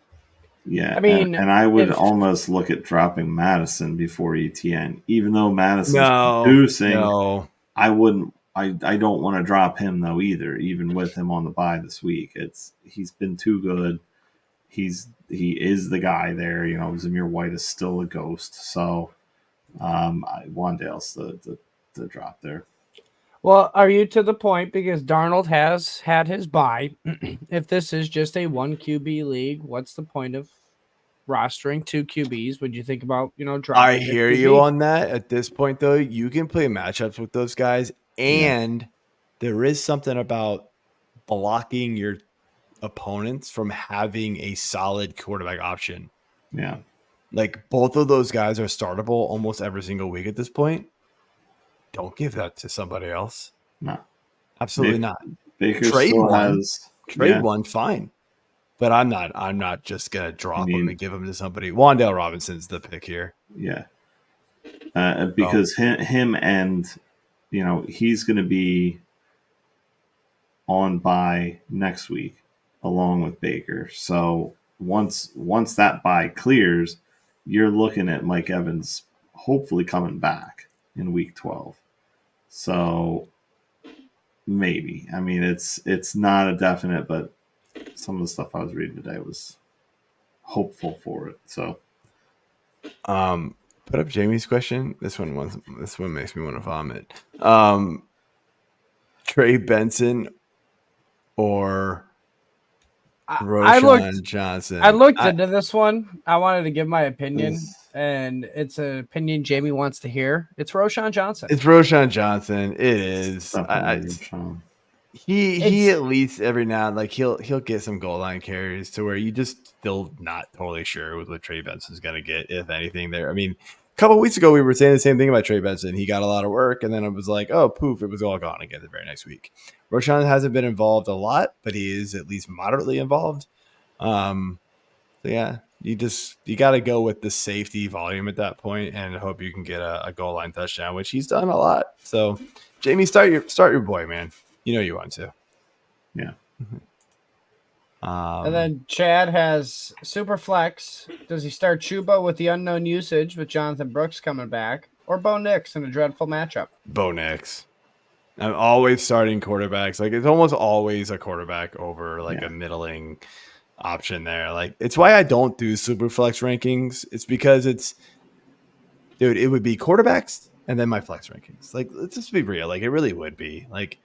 Yeah, I mean, and I would almost look at dropping Madison before ETN, even though Madison's producing. No, I wouldn't. I don't want to drop him though either. Even with him on the bye this week, he's been too good. He is the guy there. Zamir White is still a ghost. So, Wandale's the drop there. Well, are you to the point, because Darnold has had his bye? If this is just a 1 QB league, what's the point of rostering 2 QBs? Would you think about, dropping? I hear you on that. At this point, though, you can play matchups with those guys, and there is something about blocking your opponents from having a solid quarterback option. Yeah. Like, both of those guys are startable almost every single week at this point. Don't give that to somebody else. No. Absolutely not. Baker Trade still one. has Trade one, fine. But I'm not just gonna drop him and give him to somebody. Wandale Robinson's the pick here. Yeah. Because him and he's gonna be on bye next week along with Baker. So once that bye clears, you're looking at Mike Evans hopefully coming back in week 12. So maybe. I mean, it's not a definite, but some of the stuff I was reading today was hopeful for it. So put up Jamie's question. This one makes me want to vomit. Trey Benson or Roshan Johnson. I looked into this one. I wanted to give my opinion, and it's an opinion Jamie wants to hear. It's Roshan Johnson. It's Roshan Johnson. It is. He at least every now and like he'll get some goal line carries to where you just still not totally sure with what Trey Benson's going to get, if anything. There, I mean, couple weeks ago, we were saying the same thing about Trey Benson. He got a lot of work, and then it was like, oh, poof, it was all gone again the very next week. Roshan hasn't been involved a lot, but he is at least moderately involved. So yeah, you got to go with the safety volume at that point and hope you can get a goal line touchdown, which he's done a lot. So, Jamie, start your boy, man. You know you want to. Yeah. And then Chad has super flex. Does he start Chuba with the unknown usage with Jonathan Brooks coming back, or Bo Nix in a dreadful matchup? Bo Nix. I'm always starting quarterbacks. Like, it's almost always a quarterback over like a middling option there. Like, it's why I don't do super flex rankings. It's because dude, it would be quarterbacks and then my flex rankings. Like, let's just be real. Like, it really would be like,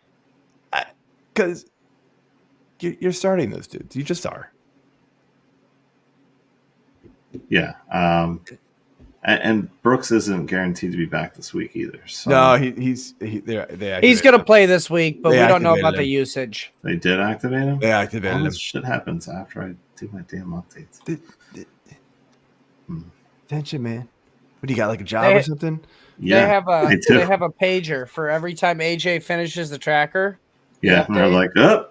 because you're starting those dudes. You just are. Yeah. And Brooks isn't guaranteed to be back this week either. So No, he's going to play this week, but we don't know about the usage. They did activate him? They activated him. This shit happens after I do my damn updates. Attention, man. What do you got, like a job or something? Yeah, they have a pager for every time AJ finishes the tracker. Yeah, and they're like, oh.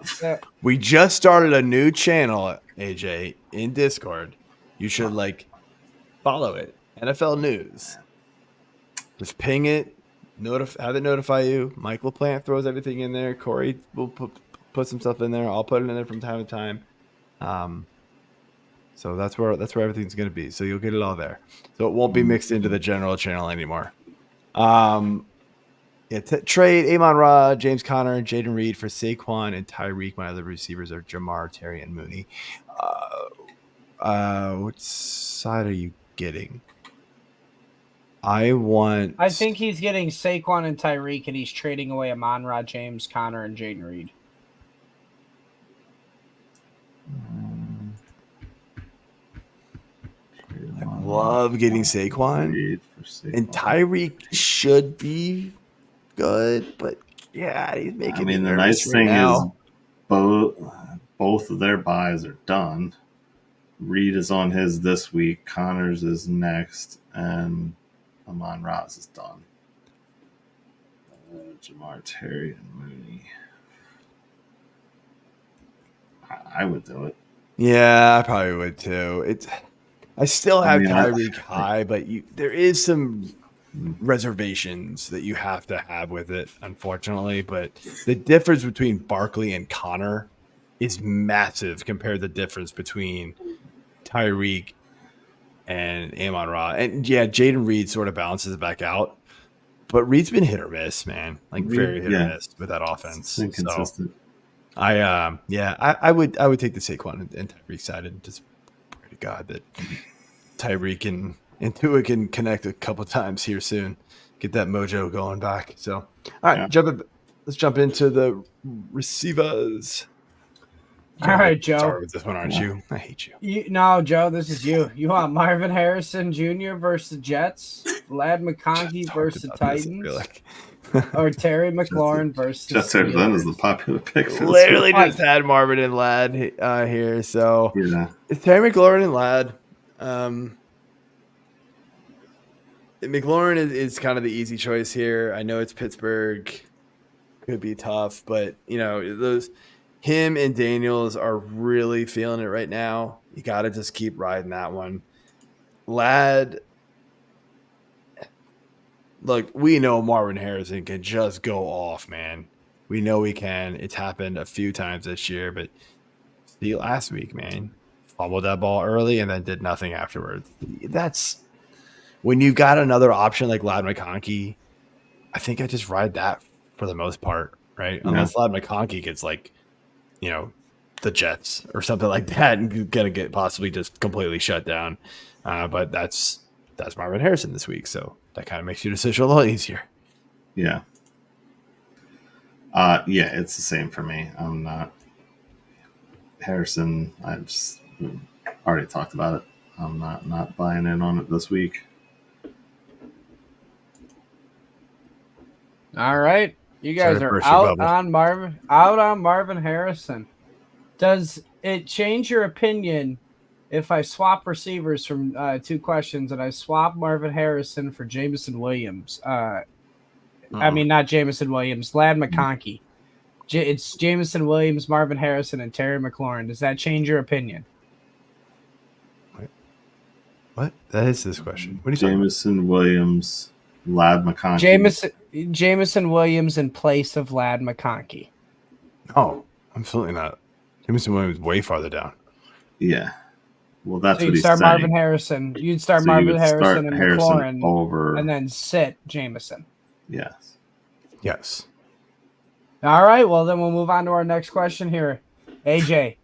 We just started a new channel, AJ, in Discord. You should follow it. NFL News. Just ping it, have it notify you. Mike LaPlante throws everything in there. Corey will put some stuff in there. I'll put it in there from time to time. So that's where everything's going to be. So you'll get it all there. So it won't be mixed into the general channel anymore. Trade Amon-Ra, James Conner, and Jaden Reed for Saquon and Tyreek. My other receivers are Jamar, Terry, and Mooney. Which side are you getting? I think he's getting Saquon and Tyreek, and he's trading away Amon-Ra, James Conner, and Jaden Reed. I love getting Saquon. And Tyreek should be good, but yeah, he's making. I mean, the nice thing is both of their buys are done. Reed is on his this week. Connors is next, and Amon-Ra is done. Jamar, Terry, and Mooney. I would do it. Yeah, I probably would too. I still have Tyreek high, but there is some reservations that you have to have with it, unfortunately. But the difference between Barkley and Connor is massive compared to the difference between Tyreek and Amon-Ra. And yeah, Jaden Reed sort of balances it back out. But Reed's been hit or miss, man. Very hit or miss with that offense. Inconsistent. So I would take the Saquon and Tyreek side and just pray to God that Tyreek and Tua can connect a couple times here soon. Get that mojo going back. So, all right, let's jump into the receivers. All right, Joe. Start with this one, aren't you? I hate you. No, Joe, this is you. You want Marvin Harrison Jr. versus the Jets, Lad McConkey versus the Titans, or Terry McLaurin versus Jets are done as the popular pick. Literally just had Marvin and Lad here. So it's Terry McLaurin and Lad. McLaurin is kind of the easy choice here. I know it's Pittsburgh. Could be tough, but him and Daniels are really feeling it right now. You got to just keep riding that one. Lad, look, we know Marvin Harrison can just go off, man. We know he can. It's happened a few times this year, but see last week, man. Fumbled that ball early and then did nothing afterwards. That's when you got another option like Lad McConkey. I think I just ride that for the most part, right? Yeah. Unless Lad McConkey gets the Jets or something like that and gonna get possibly just completely shut down. But that's Marvin Harrison this week, so that kind of makes your decision a little easier. Yeah. It's the same for me. I'm not Harrison. I just already talked about it. I'm not buying in on it this week. All right. You guys are out on Marvin Harrison. Does it change your opinion if I swap receivers from 2 questions and I swap Marvin Harrison for Jameson Williams, I mean, not Jameson Williams, Lad McConkey. It's Jameson Williams, Marvin Harrison, and Terry McLaurin. Does that change your opinion? What? That is this question. What are you talking about? Jameson Williams, Lad McConkey. Jameson Williams in place of Lad McConkey. No, absolutely not. Jameson Williams way farther down. Yeah. Well, that's So what you'd he's start saying. Marvin Harrison. You'd start So you Marvin would Harrison start and Harrison McLaurin over. and then sit Jameson. Yes. Yes. All right. Well, then we'll move on to our next question here. AJ,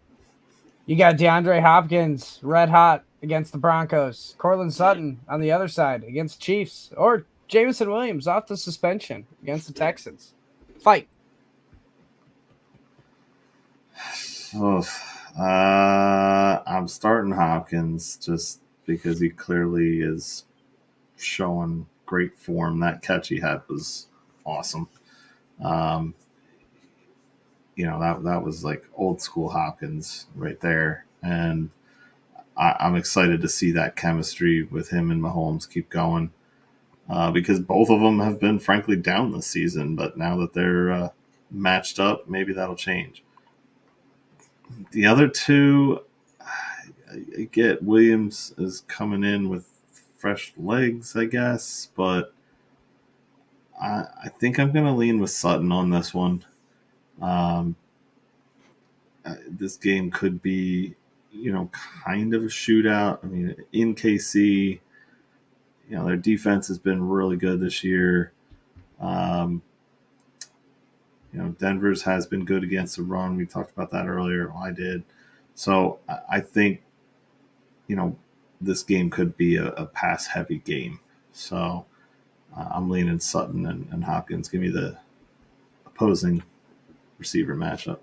you got DeAndre Hopkins, red hot against the Broncos. Courtland Sutton on the other side against the Chiefs. Or Jameson Williams off the suspension against the Texans. Fight. Oh, I'm starting Hopkins just because he clearly is showing great form. That catch he had was awesome. That was like old school Hopkins right there. And I'm excited to see that chemistry with him and Mahomes keep going because both of them have been frankly down this season. But now that they're matched up, maybe that'll change. The other two, I get Williams is coming in with fresh legs, I guess, but I think I'm going to lean with Sutton on this one. This game could be, kind of a shootout. I mean, in KC, their defense has been really good this year. Denver's has been good against the run. We talked about that earlier. I did. So I think, this game could be a pass-heavy game. So I'm leaning Sutton and Hopkins. Give me the opposing receiver matchup.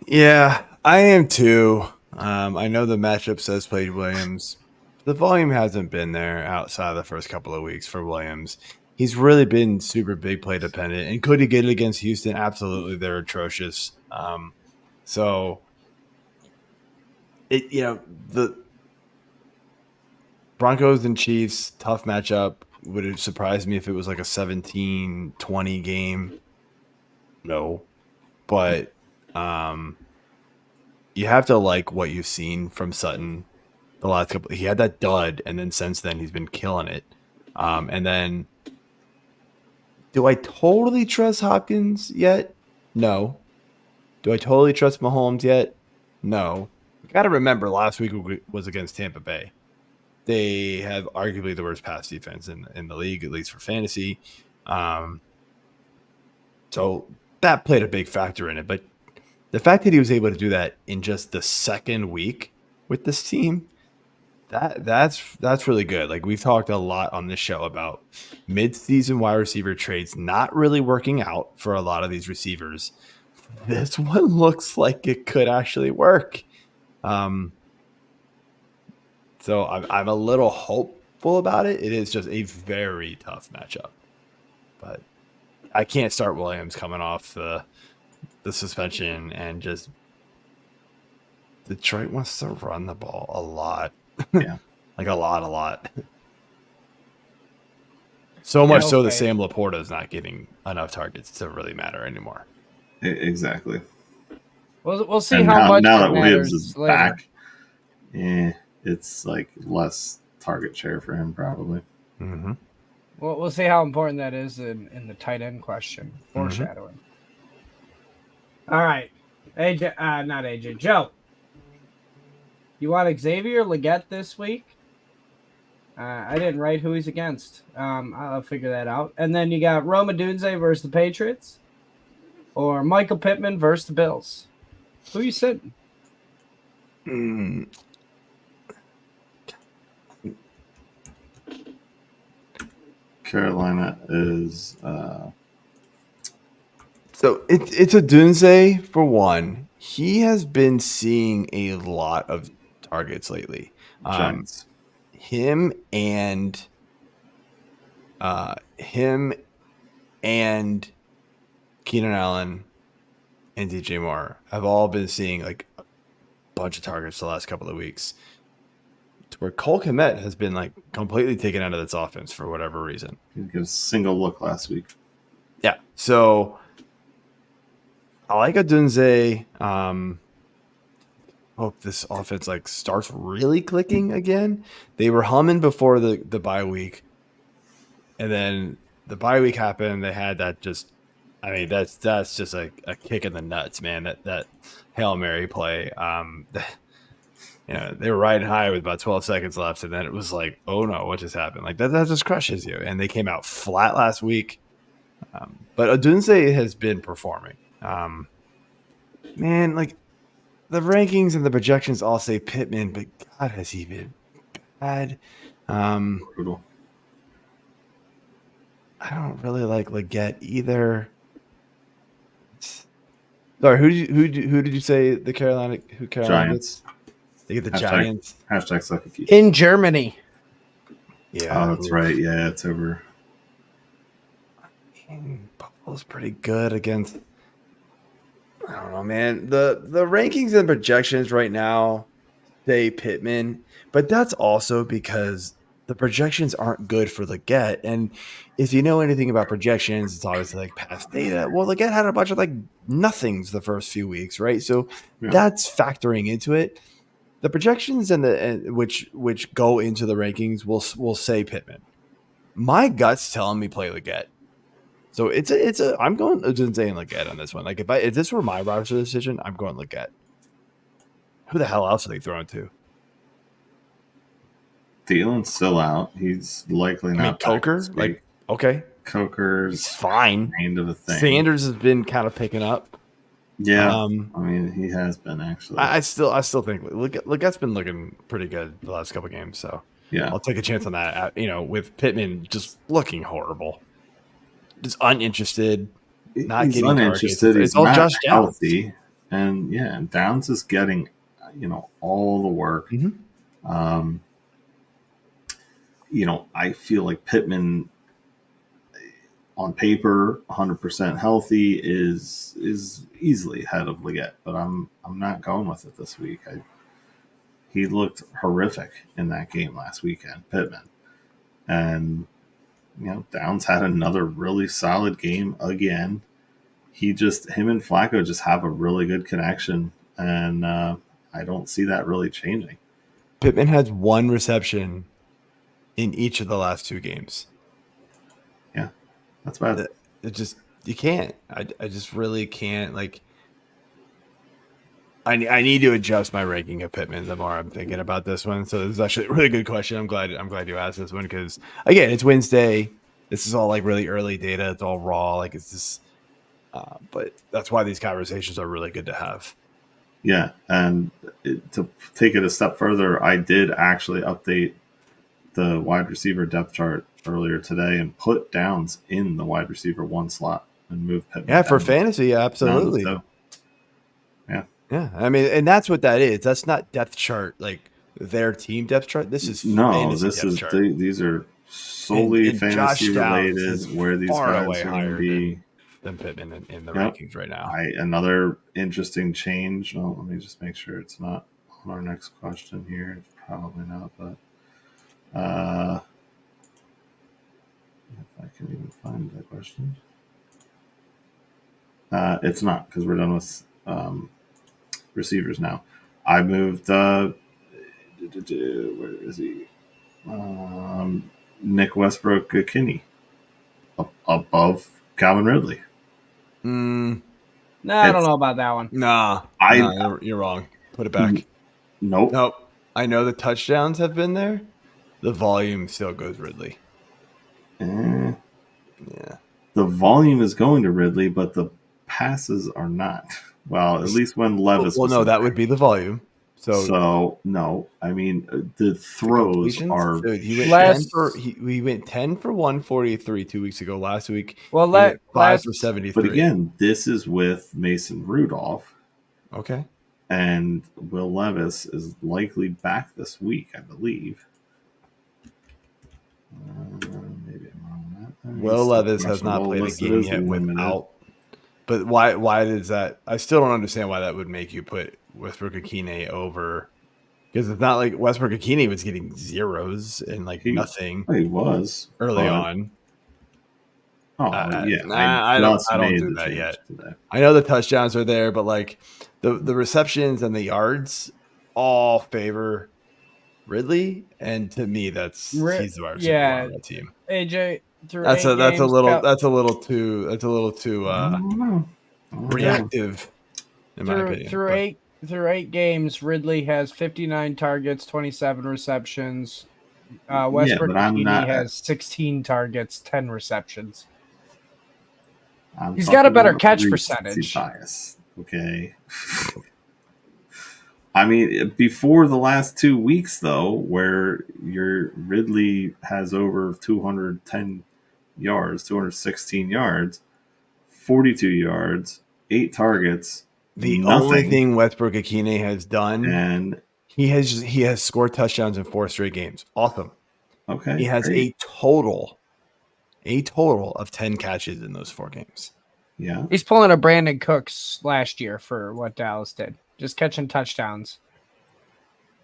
Yeah, I am too. I know the matchup says play Williams. The volume hasn't been there outside of the first couple of weeks for Williams. He's really been super big play dependent. And could he get it against Houston? Absolutely, they're atrocious. The Broncos and Chiefs, tough matchup. Would it surprise me if it was like a 17-20 game? No. But you have to like what you've seen from Sutton the last couple. He had that dud, and then since then he's been killing it. And then, do I totally trust Hopkins yet? No. Do I totally trust Mahomes yet? No. You got to remember, last week was against Tampa Bay. They have arguably the worst pass defense in the league, at least for fantasy. So that played a big factor in it. But the fact that he was able to do that in just the second week with this team, that's really good. Like, we've talked a lot on this show about mid-season wide receiver trades not really working out for a lot of these receivers. This one looks like it could actually work. So I'm a little hopeful about it. It is just a very tough matchup. But I can't start Williams coming off the suspension, and just Detroit wants to run the ball a lot. Yeah. Like a lot. So much so that Sam LaPorta is not getting enough targets to really matter anymore. Exactly. We'll see how much now it that Williams matters is later. back. It's like less target share for him probably. Mm-hmm. Well, we'll see how important that is in the tight end question. Foreshadowing. All right, AJ, not AJ, Joe. You want Xavier or Legette this week? I didn't write who he's against. I'll figure that out. And then you got Odunze versus the Patriots, or Michael Pittman versus the Bills. Who are you sitting? Carolina is So it's Odunze for one. He has been seeing a lot of targets lately. Giants. Him and Keenan Allen and DJ Moore have all been seeing like bunch of targets the last couple of weeks. To where Cole Kmet has been like completely taken out of this offense for whatever reason. He didn't get a single look last week. Yeah. So I like Odunze. Hope this offense like starts really clicking again. They were humming before the bye week. And then the bye week happened. They had that just, I mean, that's just a kick in the nuts, man. That Hail Mary play. They were riding high with about 12 seconds left, and then it was like, oh no, what just happened? Like that just crushes you. And they came out flat last week. But Odunze has been performing. Man, like the rankings and the projections all say Pittman, but God, has he been bad? Brutal. I don't really like Legette either. Sorry, who did you say the Carolina Giants? They get the Giants. Hashtag suck a key. In Germany. Yeah. Oh, that's right. Yeah, it's over. Buffalo's pretty good against. I don't know, man. The rankings and projections right now say Pittman, but that's also because the projections aren't good for Legette. And if you know anything about projections, it's obviously like past data. Well, Legette had a bunch of like nothings the first few weeks, right? So that's factoring into it. The projections and which go into the rankings will say Pittman. My gut's telling me play Legette. So I'm going Odunze and Legette on this one. Like if this were my roster decision, I'm going Legette. Who the hell else are they throwing to? Thielen's still out. He's likely not. Coker? Like, okay. Coker's fine. Kind of a thing. Sanders has been kind of picking up. Yeah. I mean, he has been actually. I still think Legette's been looking pretty good the last couple games. So yeah, I'll take a chance on that. With Pittman just looking horrible. Just uninterested. He's getting uninterested. It's all Josh healthy. And Downs is getting, all the work. Mm-hmm. I feel like Pittman on paper, 100% healthy is easily ahead of Legette, but I'm not going with it this week. He looked horrific in that game last weekend, Pittman, and Downs had another really solid game again. Him and Flacco just have a really good connection, and I don't see that really changing. Pittman has one reception in each of the last two games. Yeah, that's bad. You can't. I just really can't. Like, I need to adjust my ranking of Pittman the more I'm thinking about this one. So this is actually a really good question. I'm glad you asked this one because again, it's Wednesday. This is all like really early data. It's all raw. Like it's just, but that's why these conversations are really good to have. Yeah, and to take it a step further, I did actually update the wide receiver depth chart earlier today and put Downs in the wide receiver one slot and move Pittman. Yeah, for fantasy, absolutely. Yeah. I mean, and that's what that is. That's not depth chart like their team depth chart. This is these are solely and fantasy related. Where these guys are going to be than Pittman in the rankings right now. Another interesting change. Well, let me just make sure it's not on our next question here. It's probably not, but if I can even find that question. It's not because we're done with receivers now. I moved where is he? Nick Westbrook Kinney above Calvin Ridley. No, I don't know about that one. Nah, you're wrong. Put it back. Nope. I know the touchdowns have been there. The volume still goes Ridley. Yeah. The volume is going to Ridley, but the passes are not. Well, at least when Levis was no, that would be the volume. So no, I mean the throws are. Dude, he went 10 for 143 2 weeks ago. Last week, 5 for 73. But again, this is with Mason Rudolph. Okay. And Will Levis is likely back this week, I believe. Maybe I'm wrong on that. Will Levis has not played a game yet without. But why does that? I still don't understand why that would make you put Westbrook-Akine over, because it's not like Westbrook-Akine was getting zeros and like nothing He was early on. Yeah, I don't do that yet. Today. I know the touchdowns are there, but like the receptions and the yards all favor Ridley, and to me, he's the wide receiver on that team. AJ, that's a little too reactive. In my opinion, through 8 games, Ridley has 59 targets, 27 receptions. Westbrook-Akine has 16 targets, 10 receptions. He's got a better catch percentage. Bias. Okay. I mean, before the last 2 weeks, though, where your Ridley has over 210 yards, 216 yards, 42 yards, 8 targets. The only thing Westbrook-Akine has done, and he has scored touchdowns in 4 straight games. Awesome. Okay. He has a total of 10 catches in those 4 games. Yeah. He's pulling a Brandon Cooks last year for what Dallas did. Just catching touchdowns.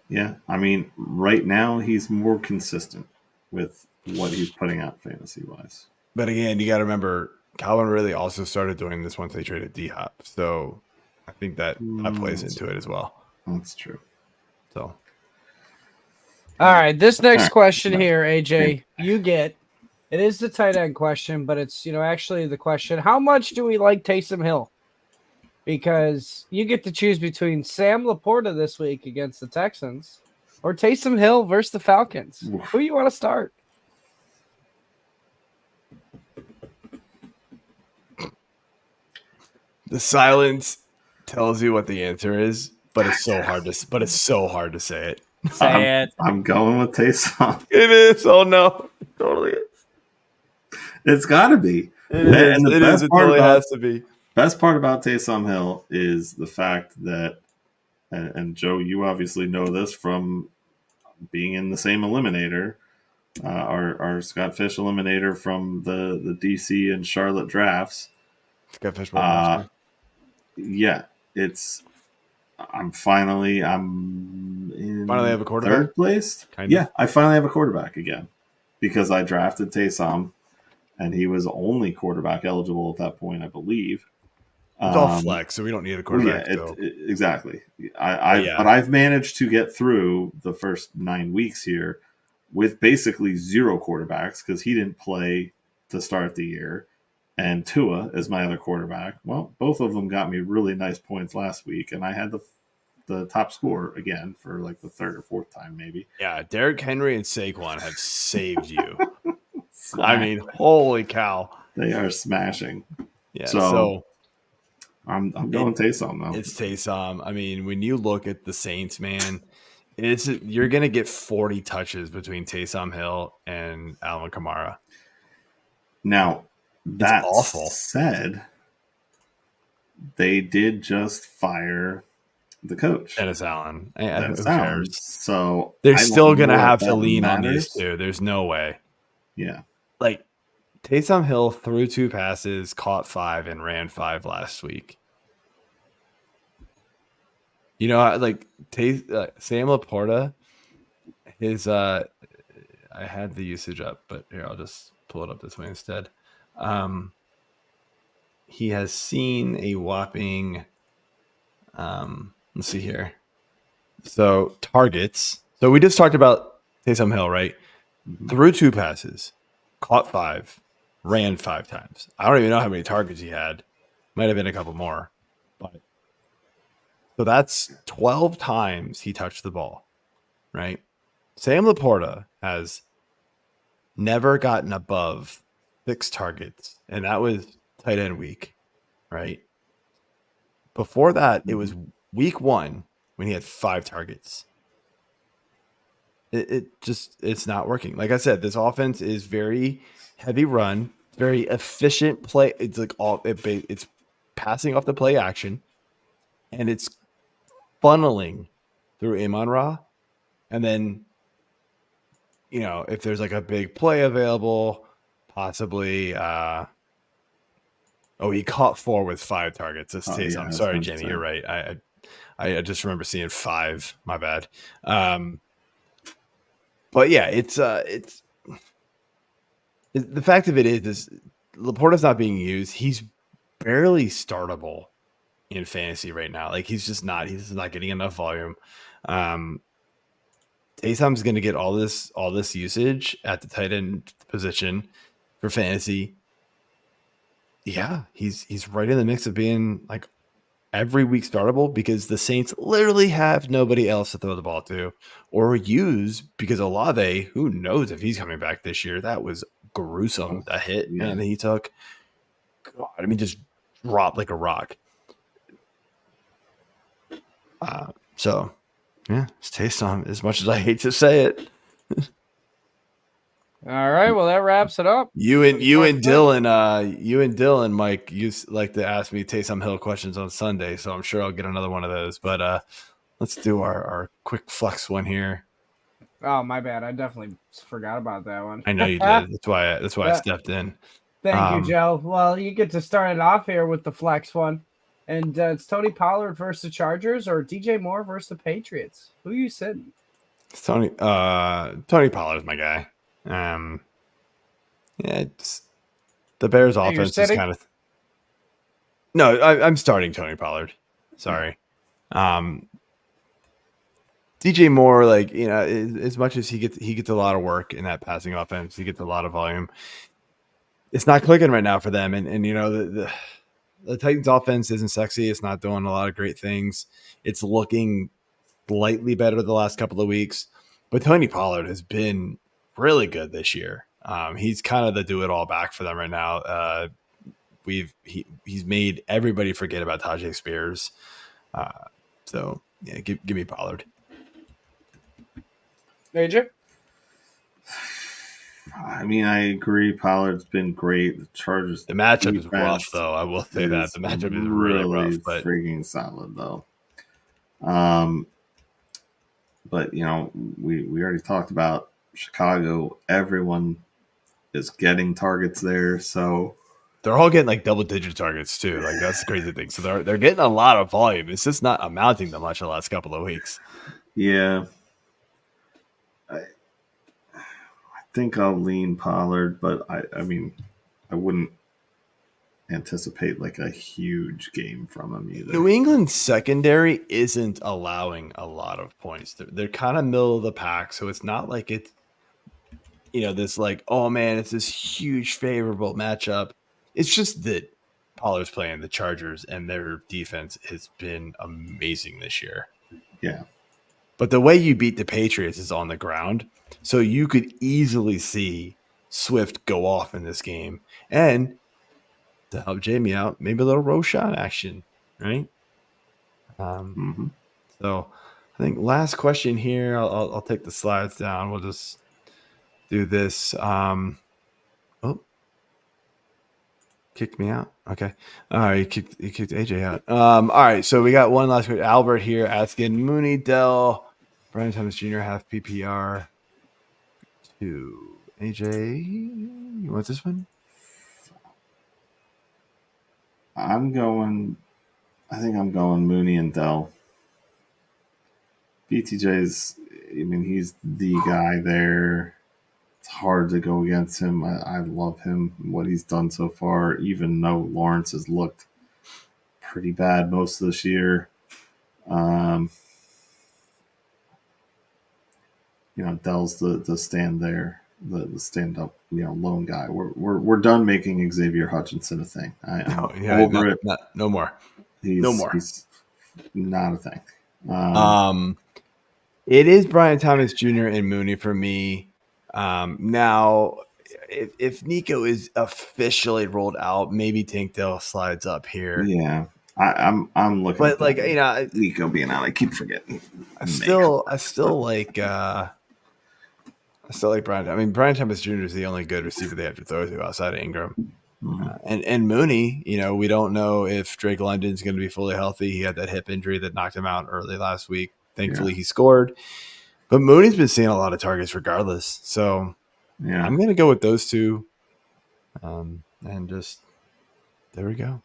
Yeah. I mean, right now he's more consistent with what he's putting out fantasy-wise. But again, you got to remember, Calvin really also started doing this once they traded D-Hop. So I think that plays into it as well. That's true. So. All right. This next question here, AJ, you get. It is the tight end question, but it's, actually the question, how much do we like Taysom Hill? Because you get to choose between Sam LaPorta this week against the Texans or Taysom Hill versus the Falcons. Who do you want to start? The silence tells you what the answer is, but it's so hard to say it. Say it. I'm going with Taysom. It is. Oh no. It totally is. It's got to be. It totally has to be. Best part about Taysom Hill is the fact that, and Joe, you obviously know this from being in the same eliminator, our Scott Fish eliminator from the DC and Charlotte drafts. Scott Fish. Yeah, I'm finally in have a quarterback? Third place. Yeah, I finally have a quarterback again because I drafted Taysom, and he was only quarterback eligible at that point, I believe. It's all flex, so we don't need a quarterback. Exactly. But I've managed to get through the first 9 weeks here with basically 0 quarterbacks because he didn't play to start the year. And Tua is my other quarterback. Well, both of them got me really nice points last week, and I had the top score again for like the 3rd or 4th time, maybe. Yeah, Derrick Henry and Saquon have saved you. I mean, holy cow. They are smashing. Yeah, so I'm going Taysom now. It's Taysom. I mean, when you look at the Saints, man, you're going to get 40 touches between Taysom Hill and Alvin Kamara. Now, that awful. Said, they did just fire the coach, Dennis Allen. So they're still going to have to lean on these two. There's no way. Yeah. Like, Taysom Hill threw 2 passes, caught 5, and ran 5 last week. Like Sam LaPorta, I had the usage up, but here, I'll just pull it up this way instead. He has seen a whopping, let's see here. So targets. So we just talked about Taysom Hill, right? Mm-hmm. Threw 2 passes, caught 5, ran 5 times. I don't even know how many targets he had. Might have been a couple more. But so that's 12 times he touched the ball, right? Sam LaPorta has never gotten above 6 targets, and that was tight end week, right? Before that, it was week 1 when he had 5 targets. It's not working. Like I said, this offense is very heavy run, very efficient play. It's like it's passing off the play action, and it's funneling through Amon-Ra, and then if there's like a big play available, possibly. He caught 4 with 5 targets. That's Taysom. Yeah, sorry, Jenny, you're right. I just remember seeing 5. My bad. But yeah, it's the fact of it is LaPorta's not being used. He's barely startable in fantasy right now. Like he's just not. He's not getting enough volume. Taysom's going to get all this usage at the tight end position for fantasy. Yeah, he's right in the mix of being like every week startable because the Saints literally have nobody else to throw the ball to or use because Olave, who knows if he's coming back this year. That was gruesome. That hit, man, that he took. God, I mean, just dropped like a rock. So, yeah, it's Taysom. As much as I hate to say it. All right, well that wraps it up. You and Dylan, Mike, used like to ask me Taysom Hill questions on Sunday, so I'm sure I'll get another one of those. But let's do our quick flex one here. Oh, my bad. I definitely forgot about that one. I know you did. That's why I stepped in. Thank you, Joe. Well, you get to start it off here with the flex one. And it's Tony Pollard versus the Chargers or DJ Moore versus the Patriots. Who are you sitting? It's Tony Pollard is my guy. Yeah, it's the Bears offense is kind of. No, I'm starting Tony Pollard. Sorry. DJ Moore, like, you know, as much as he gets a lot of work in that passing offense, he gets a lot of volume. It's not clicking right now for them, and you know the Titans offense isn't sexy. It's not doing a lot of great things. It's looking slightly better the last couple of weeks, but Tony Pollard has been really good this year. He's kind of the do-it-all back for them right now. He's made everybody forget about Tajay Spears. So yeah, give me Pollard. AJ? I mean, I agree. Pollard's been great. The Chargers. The matchup is rough, though. I will say that the matchup is really rough, but freaking solid, though. But you know, we already talked about Chicago. Everyone is getting targets there, so they're all getting like double-digit targets too. Like that's the crazy thing. So they're getting a lot of volume. It's just not amounting to much the last couple of weeks. Yeah. I think I'll lean Pollard, but I mean, I wouldn't anticipate like a huge game from him either. New England's secondary isn't allowing a lot of points. They're kind of middle of the pack, so it's not like it's, you know, this like, oh man, it's this huge favorable matchup. It's just that Pollard's playing the Chargers, and their defense has been amazing this year. Yeah. But the way you beat the Patriots is on the ground. So you could easily see Swift go off in this game. And to help Jamie out, maybe a little Roshan action, right? So I think last question here. I'll take the slides down. We'll just do this. Kicked me out. Okay. All right. You kicked AJ out. All right. So we got one last question. Albert here asking Mooney, Dell, Brian Thomas Jr. half PPR to AJ. You want this one? I think I'm going Mooney and Dell. BTJ's, I mean, he's the guy there. It's hard to go against him. I love him, what he's done so far, even though Lawrence has looked pretty bad most of this year. You know, Dell's the stand there, the stand up, you know, lone guy. We're done making Xavier Hutchinson a thing. Over it. No more. No more. He's not a thing. It is Brian Thomas Jr. and Mooney for me. Now, if Nico is officially rolled out, maybe Tankdale slides up here. Yeah, I'm looking. But like, you know, Nico being out, I keep forgetting. I still like Brian. I mean, Brian Thomas Jr. is the only good receiver they have to throw to outside of Ingram. And Mooney, you know, we don't know if Drake London's going to be fully healthy. He had that hip injury that knocked him out early last week. Thankfully, he scored. But Mooney's been seeing a lot of targets regardless. So I'm going to go with those two. And just there we go.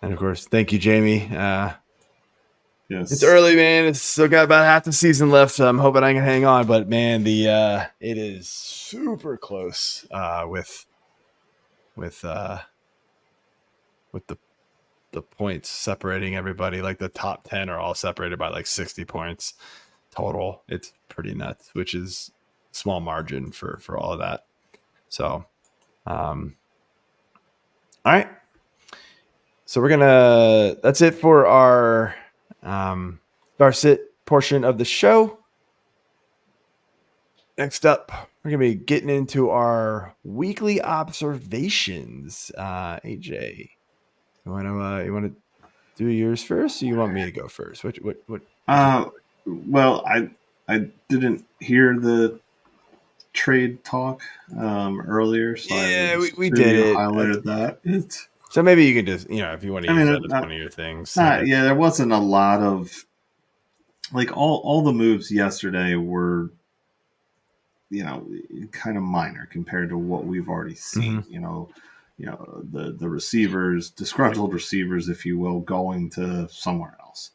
And of course, thank you, Jamie. Yes. It's early, man. It's still got about half the season left, so I'm hoping I can hang on. But man, it is super close with the points separating everybody. Like the top 10 are all separated by like 60 points total. It's pretty nuts, which is small margin for all of that. So, all right. So that's it for our sit portion of the show. Next up, we're going to be getting into our weekly observations. AJ, you want to do yours first, or you want me to go first? What? Well, I didn't hear the trade talk earlier, so we did it. Highlighted that. So maybe you can just, if you want to use that as one of your things. Yeah, there wasn't a lot of like all the moves yesterday were, kind of minor compared to what we've already seen. Mm-hmm. The receivers, disgruntled receivers, if you will, going to somewhere else.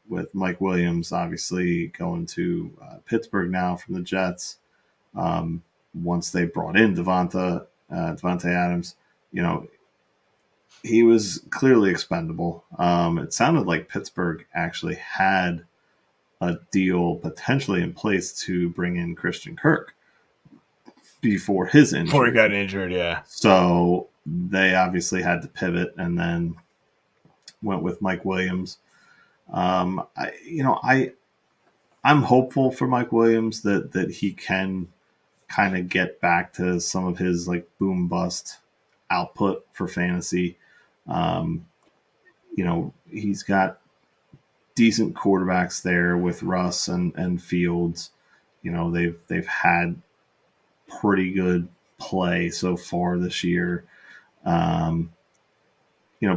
With Mike Williams obviously going to Pittsburgh now from the Jets. Once they brought in Davante Adams, he was clearly expendable. It sounded like Pittsburgh actually had a deal potentially in place to bring in Christian Kirk before his injury. Before he got injured, yeah. So they obviously had to pivot and then went with Mike Williams. I'm hopeful for Mike Williams that he can kind of get back to some of his like boom bust output for fantasy. He's got decent quarterbacks there with Russ and Fields. They've had pretty good play so far this year.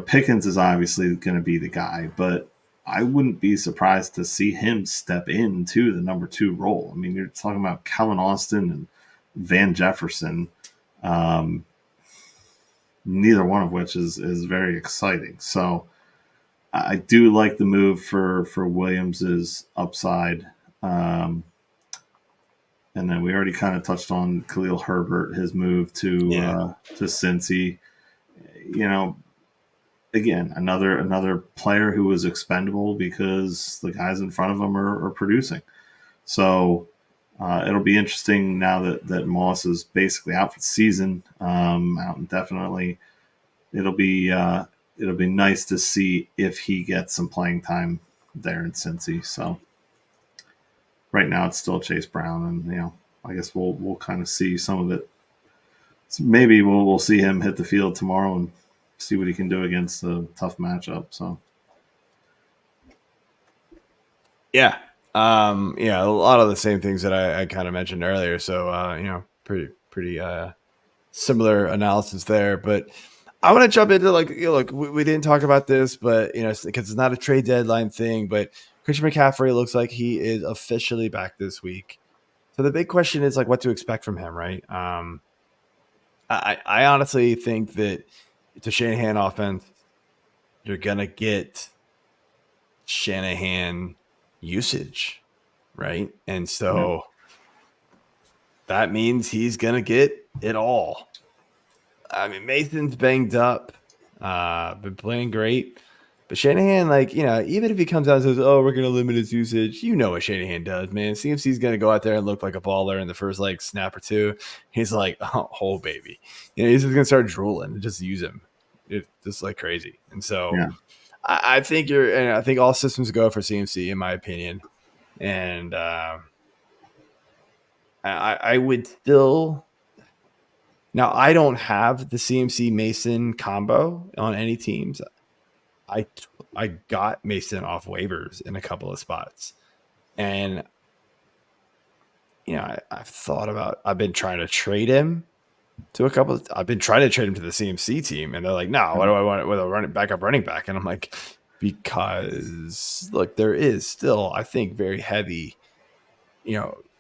Pickens is obviously going to be the guy, but I wouldn't be surprised to see him step into the number 2 role. I mean, you're talking about Calvin Austin and Van Jefferson, neither one of which is very exciting. So I do like the move for Williams's upside. And then we already kind of touched on Khalil Herbert, his move to Cincy. Again, another player who was expendable because the guys in front of him are producing. So it'll be interesting now that Moss is basically out for the season, out indefinitely. It'll be nice to see if he gets some playing time there in Cincy. So right now it's still Chase Brown, and I guess we'll kind of see some of it. So maybe we'll see him hit the field tomorrow and see what he can do against a tough matchup. So yeah, a lot of the same things that I kind of mentioned earlier. So pretty similar analysis there, but I want to jump into we didn't talk about this, but because it's not a trade deadline thing, but Christian McCaffrey looks like he is officially back this week. So the big question is what to expect from him, right? I honestly think that it's a Shanahan offense. You're gonna get Shanahan usage, right? And so that means he's gonna get it all. I mean, Mason's banged up, been playing great. But Shanahan, even if he comes out and says, "Oh, we're going to limit his usage," what Shanahan does, man. CMC's going to go out there and look like a baller in the first snap or two. He's like, "Oh, baby," he's just going to start drooling and just use him, just like crazy. And so, I think I think all systems go for CMC, in my opinion. And I would still. Now, I don't have the CMC Mason combo on any teams. I got Mason off waivers in a couple of spots. And, I've thought about – I've been trying to trade him to a couple – I've been trying to trade him to the CMC team. And they're like, no, what do I want with a backup running back? And I'm like, because, look, there is still, I think, very heavy,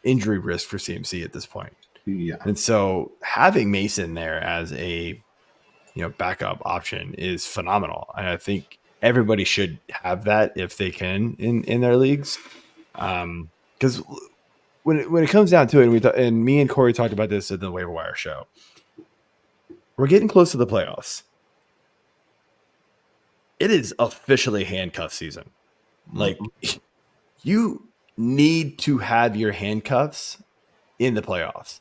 injury risk for CMC at this point. Yeah. And so having Mason there as a backup option is phenomenal. And I think everybody should have that if they can in their leagues. Because when it comes down to it, and me and Corey talked about this at the waiver wire show, we're getting close to the playoffs. It is officially handcuff season. Like, you need to have your handcuffs in the playoffs.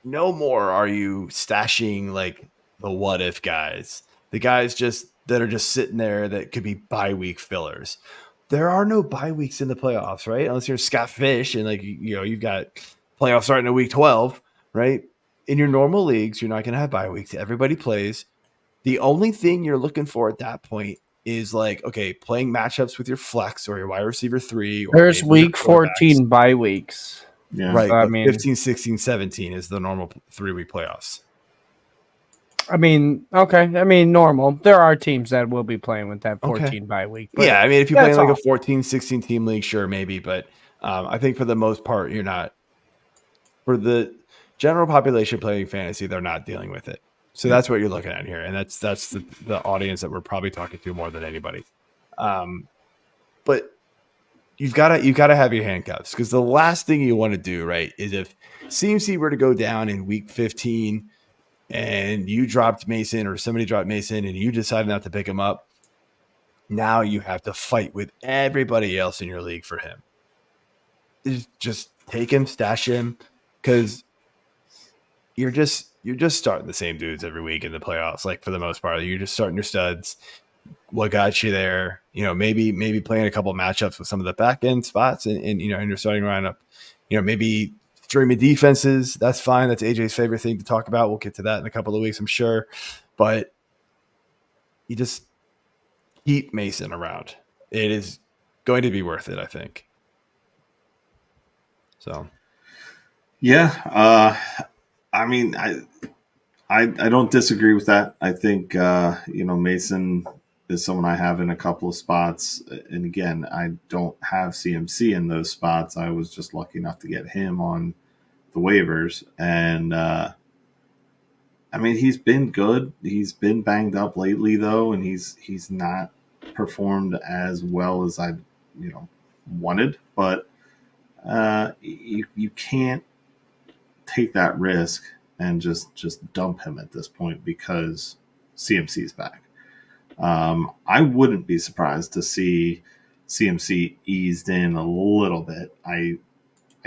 No more are you stashing like the what if guys, the guys that are just sitting there that could be bye week fillers. There are no bye weeks in the playoffs, right? Unless you're Scott Fish and you've got playoffs starting in week 12, right? In your normal leagues, you're not going to have bye weeks. Everybody plays. The only thing you're looking for at that point is playing matchups with your flex or your wide receiver 3. Or there's week 14 bye weeks. Yeah. Right. So, I mean, 15, 16, 17 is the normal 3-week playoffs. I mean, okay. I mean, normal. There are teams that will be playing with that 14 bye week. Yeah, I mean, if you're playing like a 14, 16 team league, sure, maybe. But I think for the most part, you're not. For the general population playing fantasy, they're not dealing with it. So that's what you're looking at here. And that's the audience that we're probably talking to more than anybody. But you've got to have your handcuffs, because the last thing you want to do, right, is if CMC were to go down in week 15 and you dropped Mason or somebody dropped Mason and you decided not to pick him up, now you have to fight with everybody else in your league for him. Just take him, stash him, because you're just starting the same dudes every week in the playoffs. Like, for the most part, you're just starting your studs. What got you there? Maybe playing a couple matchups with some of the back end spots in your starting lineup. Maybe streaming defenses. That's fine. That's AJ's favorite thing to talk about. We'll get to that in a couple of weeks, I'm sure. But you just keep Mason around. It is going to be worth it, I think. So, yeah. I mean, I don't disagree with that. I think Mason is someone I have in a couple of spots. And again, I don't have CMC in those spots. I was just lucky enough to get him on the waivers. And I mean, he's been good. He's been banged up lately, though, and he's not performed as well as I wanted. But you can't take that risk and just dump him at this point because CMC's back. I wouldn't be surprised to see CMC eased in a little bit. I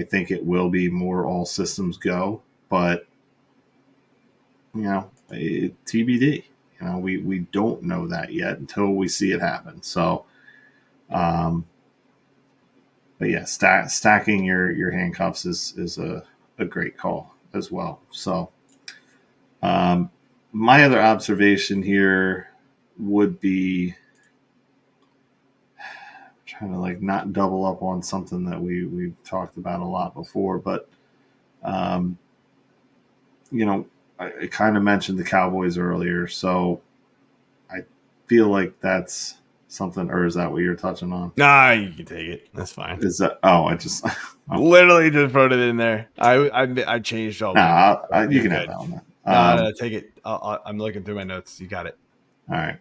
think it will be more all systems go, but TBD. We don't know that yet until we see it happen. So, but yeah, stacking your handcuffs is a great call as well. So, my other observation here would be trying to not double up on something that we've talked about a lot before, but I kind of mentioned the Cowboys earlier, so I feel like that's something, or is that what you're touching on? Nah, you can take it. That's fine. Is that? Literally just put it in there. I changed all. Nah, you can have that one. No, take it. I'm looking through my notes. You got it. All right.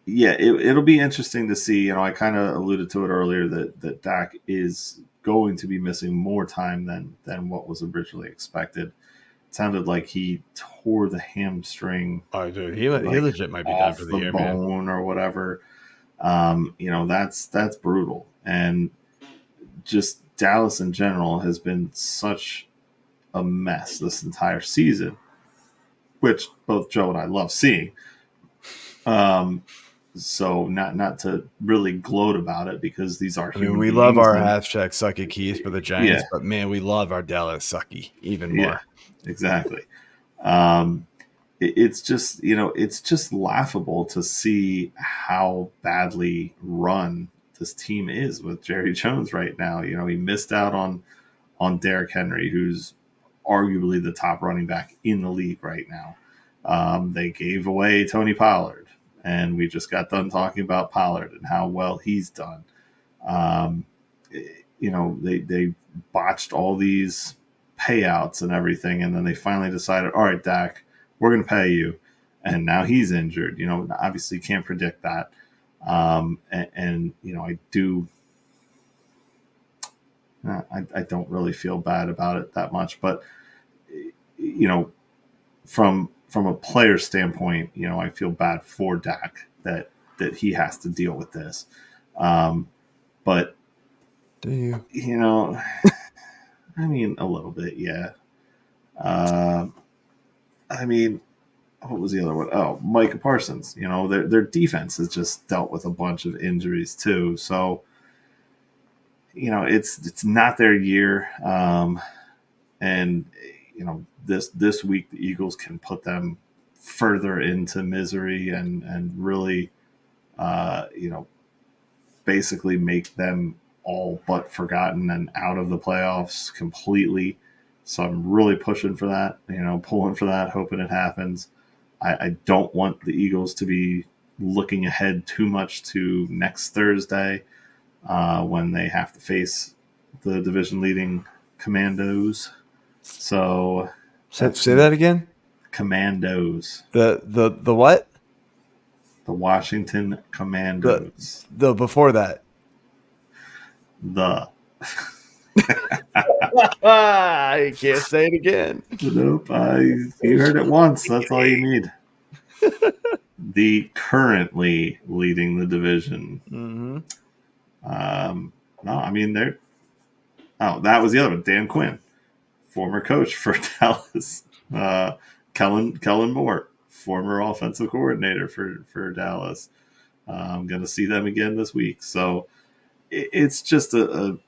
Yeah, it'll be interesting to see. I kind of alluded to it earlier that Dak is going to be missing more time than what was originally expected. It sounded like he tore the hamstring. Oh, dude, he legit might be done for the year, bone, man, or whatever. That's brutal, and just Dallas in general has been such a mess this entire season, which both Joe and I love seeing. So not to really gloat about it, because these are human we beings. love our hashtag sucky keys for the Giants, but man, we love our Dallas sucky even more. Yeah, exactly. It's just it's just laughable to see how badly run this team is with Jerry Jones right now. He missed out on Derrick Henry, who's arguably the top running back in the league right now. They gave away Tony Pollard, and we just got done talking about Pollard and how well he's done. They botched all these payouts and everything, and then they finally decided, all right, Dak, we're going to pay you. And now he's injured. You know, obviously you can't predict that. And you know, I don't really feel bad about it that much, but you know, from a player standpoint, you know, I feel bad for Dak that he has to deal with this. But do you? You know, I mean, a little bit, yeah. I mean, what was the other one? Oh, Micah Parsons. You know, their defense has just dealt with a bunch of injuries too. So, you know, it's not their year. And you know, this week the Eagles can put them further into misery and really, you know, basically make them all but forgotten and out of the playoffs completely. So I'm really pushing for that, you know, pulling for that, hoping it happens. I don't want the Eagles to be looking ahead too much to next Thursday when they have to face the division-leading Commandos. So say that again. Commandos. The what? The Washington Commandos. The before that. The. I can't say it again. Nope. You heard it once. That's all you need. The currently leading the division. Mm-hmm. No, I mean they're. Oh, that was the other one. Dan Quinn, former coach for Dallas. Kellen Moore, former offensive coordinator for Dallas. I'm going to see them again this week. So it's just a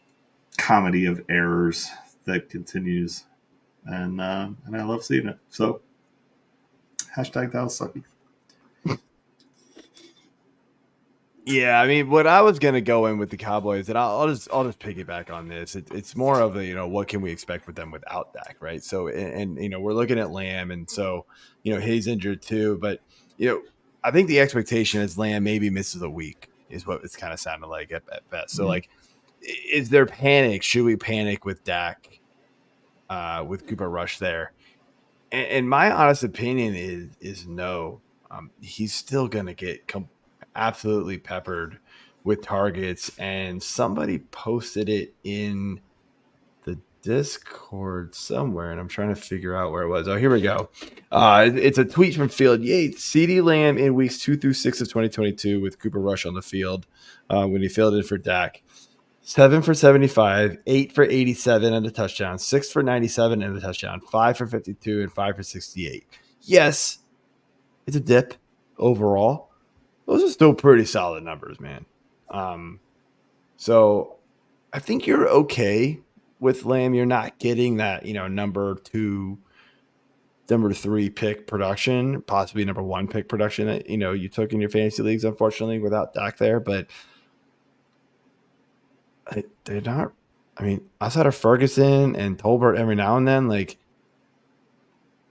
comedy of errors that continues, and I love seeing it. So hashtag Dallas sucky. Yeah, I mean, what I was gonna go in with the Cowboys, and I'll just piggyback on this. It's more of a, you know, what can we expect with them without Dak, right? So, and you know, we're looking at Lamb, and so, you know, he's injured too. But you know, I think the expectation is Lamb maybe misses a week, is what it's kind of sounded like at best. So, like, is there panic? Should we panic with Dak, with Cooper Rush there? And my honest opinion is no. He's still gonna get absolutely peppered with targets, and somebody posted it in the Discord somewhere, and I'm trying to figure out where it was. Oh, here we go. It's a tweet from Field Yates. CeeDee Lamb in weeks 2 through 6 of 2022 with Cooper Rush on the field when he filled in for Dak. 7 for 75, 8 for 87 and a touchdown, 6 for 97 and a touchdown, 5 for 52 and 5 for 68. Yes, it's a dip overall. Those are still pretty solid numbers, man. So I think you're okay with Lamb. You're not getting that, you know, number 2, number 3 pick production, possibly number 1 pick production that, you know, you took in your fantasy leagues, unfortunately, without Dak there. But they're not, I mean, outside of Ferguson and Tolbert every now and then, like,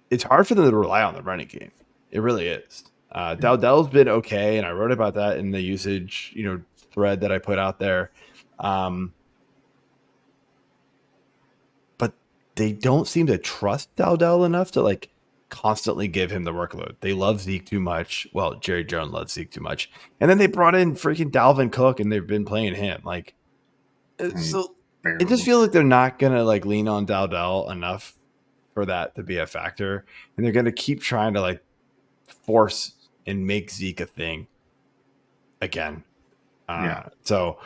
it's hard for them to rely on the running game. It really is. Dowdell's been okay, and I wrote about that in the usage, you know, thread that I put out there. But they don't seem to trust Dowdell enough to, like, constantly give him the workload. They love Zeke too much. Well, Jerry Jones loves Zeke too much. And then they brought in freaking Dalvin Cook, and they've been playing him. Like, so it just feels like they're not going to, like, lean on Dowdell enough for that to be a factor. And they're going to keep trying to, like, force and make Zeke a thing again. So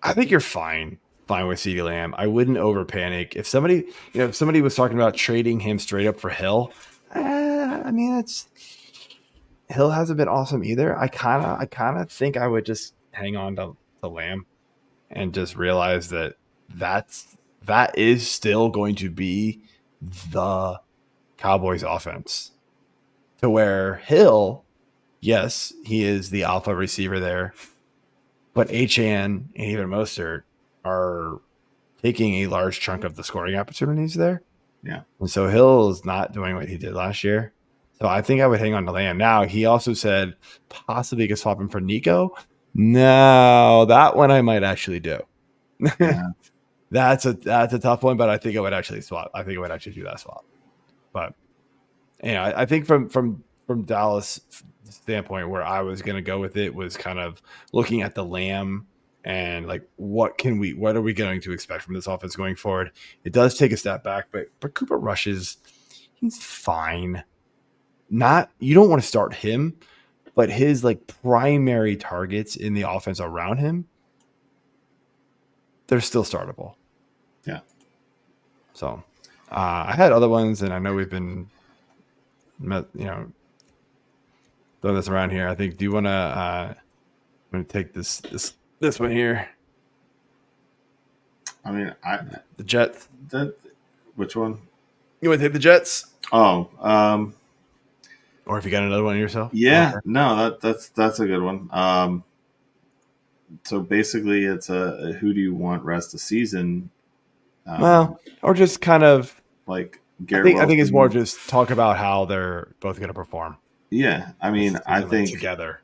I think you're fine with CeeDee Lamb. I wouldn't over panic. If somebody was talking about trading him straight up for Hill, I mean, Hill hasn't been awesome either. I kind of think I would just hang on to Lamb and just realize that is still going to be the Cowboys offense, to where Hill, yes, he is the alpha receiver there, but Achane and even Mostert are taking a large chunk of the scoring opportunities there. Yeah. And so Hill is not doing what he did last year. So I think I would hang on to Lamb. Now, he also said possibly could swap him for Nico. No, that one I might actually do. Yeah. That's a tough one, but I think I would actually swap. I think I would actually do that swap. But I think from Dallas standpoint, where I was going to go with it was kind of looking at the Lamb and like what are we going to expect from this offense going forward? It does take a step back, but Cooper Rush he's fine. You don't want to start him, but his like primary targets in the offense around him, they're still startable. Yeah. So I had other ones, and I know we've been, throwing this around here. I think. Do you want to? I'm going to take this one here. I mean, The Jets. Which one? You want to take the Jets? Oh, or if you got another one yourself? Yeah, no, that's a good one. So basically, it's a who do you want rest of season? Or just kind of like Garrett. I think it's more just talk about how they're both going to perform. Yeah, I mean, I think together,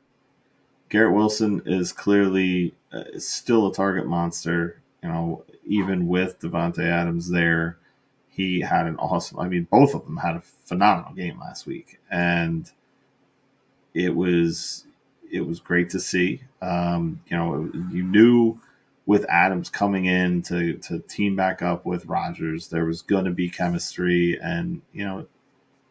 Garrett Wilson is clearly still a target monster. Even with Davante Adams there, he had an awesome. I mean, both of them had a phenomenal game last week, and it was great to see. You knew with Adams coming in to team back up with Rodgers, there was going to be chemistry, and it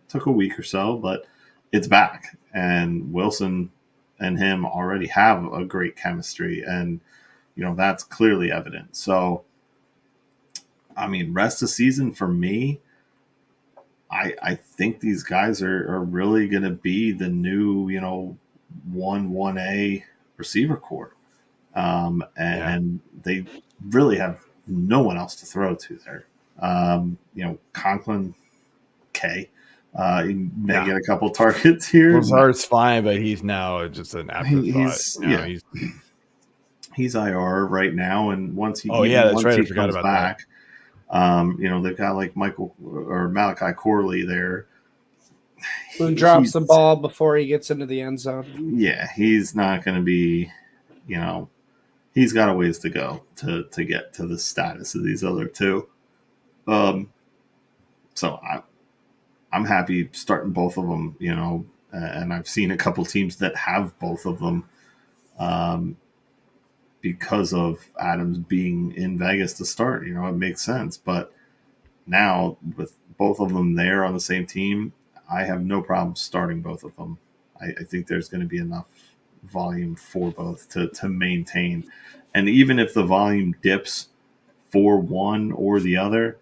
took a week or so, but it's back, and Wilson and him already have a great chemistry, and that's clearly evident. So, I mean, rest of season for me, I think these guys are really going to be the new 1A receiver corps, and they really have no one else to throw to there. Conklin, he may get a couple targets here. Lazard's fine, but he's now just an afterthought. He's IR right now, and once he that's right. I he forgot comes about back, they've got like Michael or Malachi Corley there. Who drops the ball before he gets into the end zone? Yeah, he's not going to be, he's got a ways to go to get to the status of these other two. So I'm happy starting both of them, and I've seen a couple teams that have both of them because of Adams being in Vegas to start. It makes sense. But now with both of them there on the same team, I have no problem starting both of them. I think there's going to be enough volume for both to maintain. And even if the volume dips for one or the other,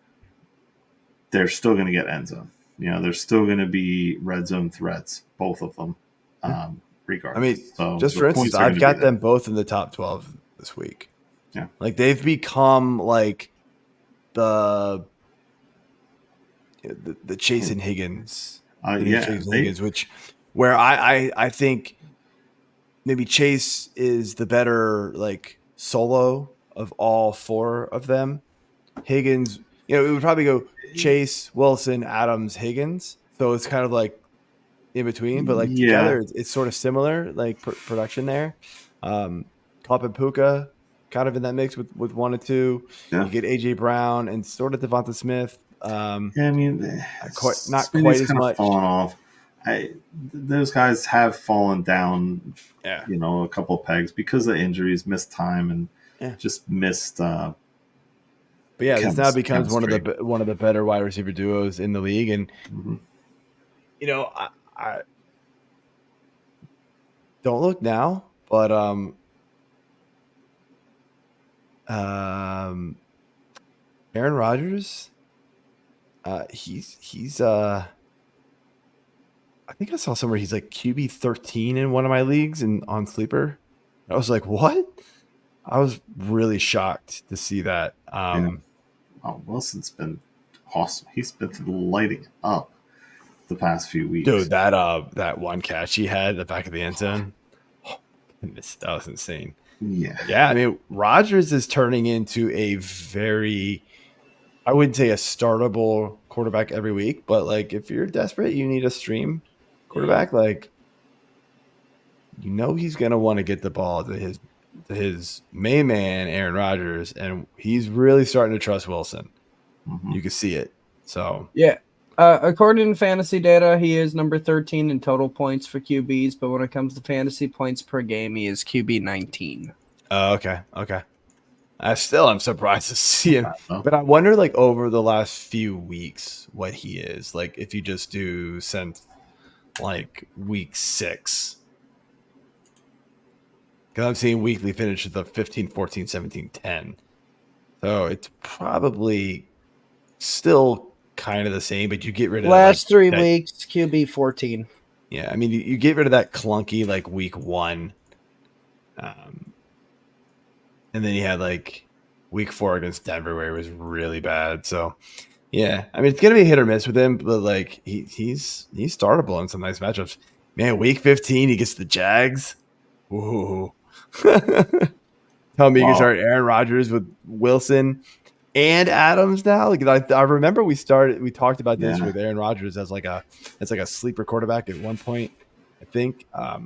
they're still going to get end zone. There's still going to be red zone threats, both of them, regardless. I mean, so just for instance, I've got them both in the top 12 this week. Yeah. Like they've become like the Chase and Higgins. Higgins, where I think maybe Chase is the better like solo of all four of them. Higgins, it would probably go Chase, Wilson, Adams, Higgins. So it's kind of like in between, but like together, it's sort of similar, like production there. Kupp and Puka kind of in that mix with 1 and 2. Yeah. You get AJ Brown and sort of Devonta Smith. I mean, not quite as much. Fallen off. Those guys have fallen down, a couple of pegs because of injuries, missed time, and just missed. But this now becomes one of the better wide receiver duos in the league, and I don't look now, but Aaron Rodgers, he's I think I saw somewhere he's like QB 13 in one of my leagues and on Sleeper. I was like, what? I was really shocked to see that. Wilson's been awesome. He's been lighting up the past few weeks. Dude, that one catch he had at the back of the end zone, that was insane. Yeah. I mean, Rodgers is turning into a very, I wouldn't say a startable quarterback every week, but like if you're desperate, you need a stream quarterback. Like, he's gonna want to get the ball to his main man, Aaron Rodgers, and he's really starting to trust Wilson. Mm-hmm. You can see it. So yeah, According to fantasy data, he is number 13 in total points for QBs, but when it comes to fantasy points per game, he is QB 19. Okay. I'm surprised to see him, Oh. but I wonder, like, over the last few weeks, what he is like. If you just do since like week 6, because I'm seeing weekly finishes of 15, 14, 17, 10. So it's probably still kind of the same, but you get rid of Last 3 that, weeks, QB 14. Yeah, I mean, you get rid of that clunky like week 1, and then you had like week 4 against Denver where it was really bad. So yeah, I mean, it's gonna be hit or miss with him, but like he's startable in some nice matchups. Man, week 15 he gets the Jags. Ooh. Tell me you can start Aaron Rodgers with Wilson and Adams now. Like I remember we talked about this with Aaron Rodgers as like a sleeper quarterback at one point. I think I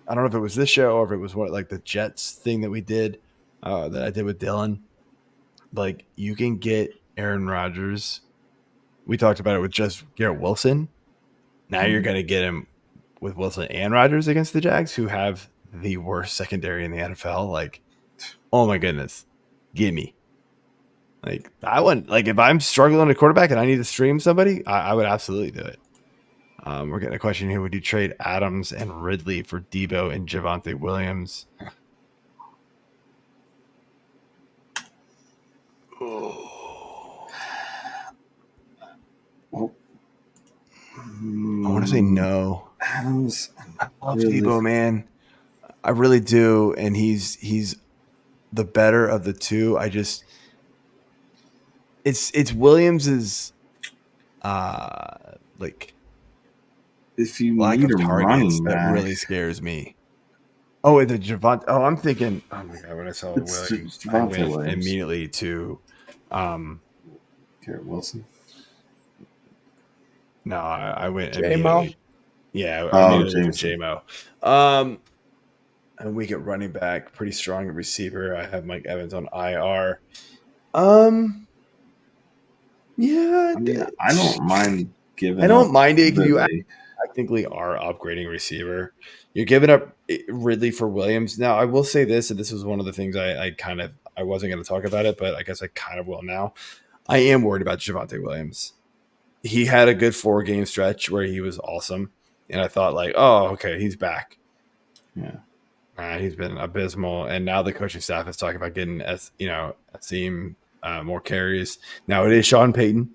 don't know if it was this show or if it was like the Jets thing that we did that I did with Dylan. Like you can get Aaron Rodgers. We talked about it with just Garrett Wilson. Now you're going to get him with Wilson and Rodgers against the Jags, who have the worst secondary in the NFL. Like, oh my goodness, gimme. Like I wouldn't, like if I'm struggling at quarterback and I need to stream somebody, I would absolutely do it. We're getting a question here: would you trade Adams and Ridley for Debo and Javonte Williams? I want to say no. Adams, I love Debo, man. I really do, and he's the better of the two. I just it's Williams's like if you lack need of a targets running that back, really scares me. Oh, it's a Javonte. Oh, I'm thinking. Oh my god, when I saw Williams, I went immediately to Garrett Wilson. No, I went J-Mo? immediately. Yeah, Jameson. J-Mo. And we get running back, pretty strong receiver. I have Mike Evans on IR. Yeah, I mean, I don't mind giving. I don't mind it because you Ridley. technically are upgrading receiver. You're giving up Ridley for Williams. Now, I will say this, and this was one of the things I wasn't going to talk about it, but I guess I kind of will now. I am worried about Javonte Williams. He had a good 4-game stretch where he was awesome, and I thought like, oh, okay, he's back. Yeah. He's been abysmal, and now the coaching staff is talking about getting Asim more carries. Now it is Sean Payton,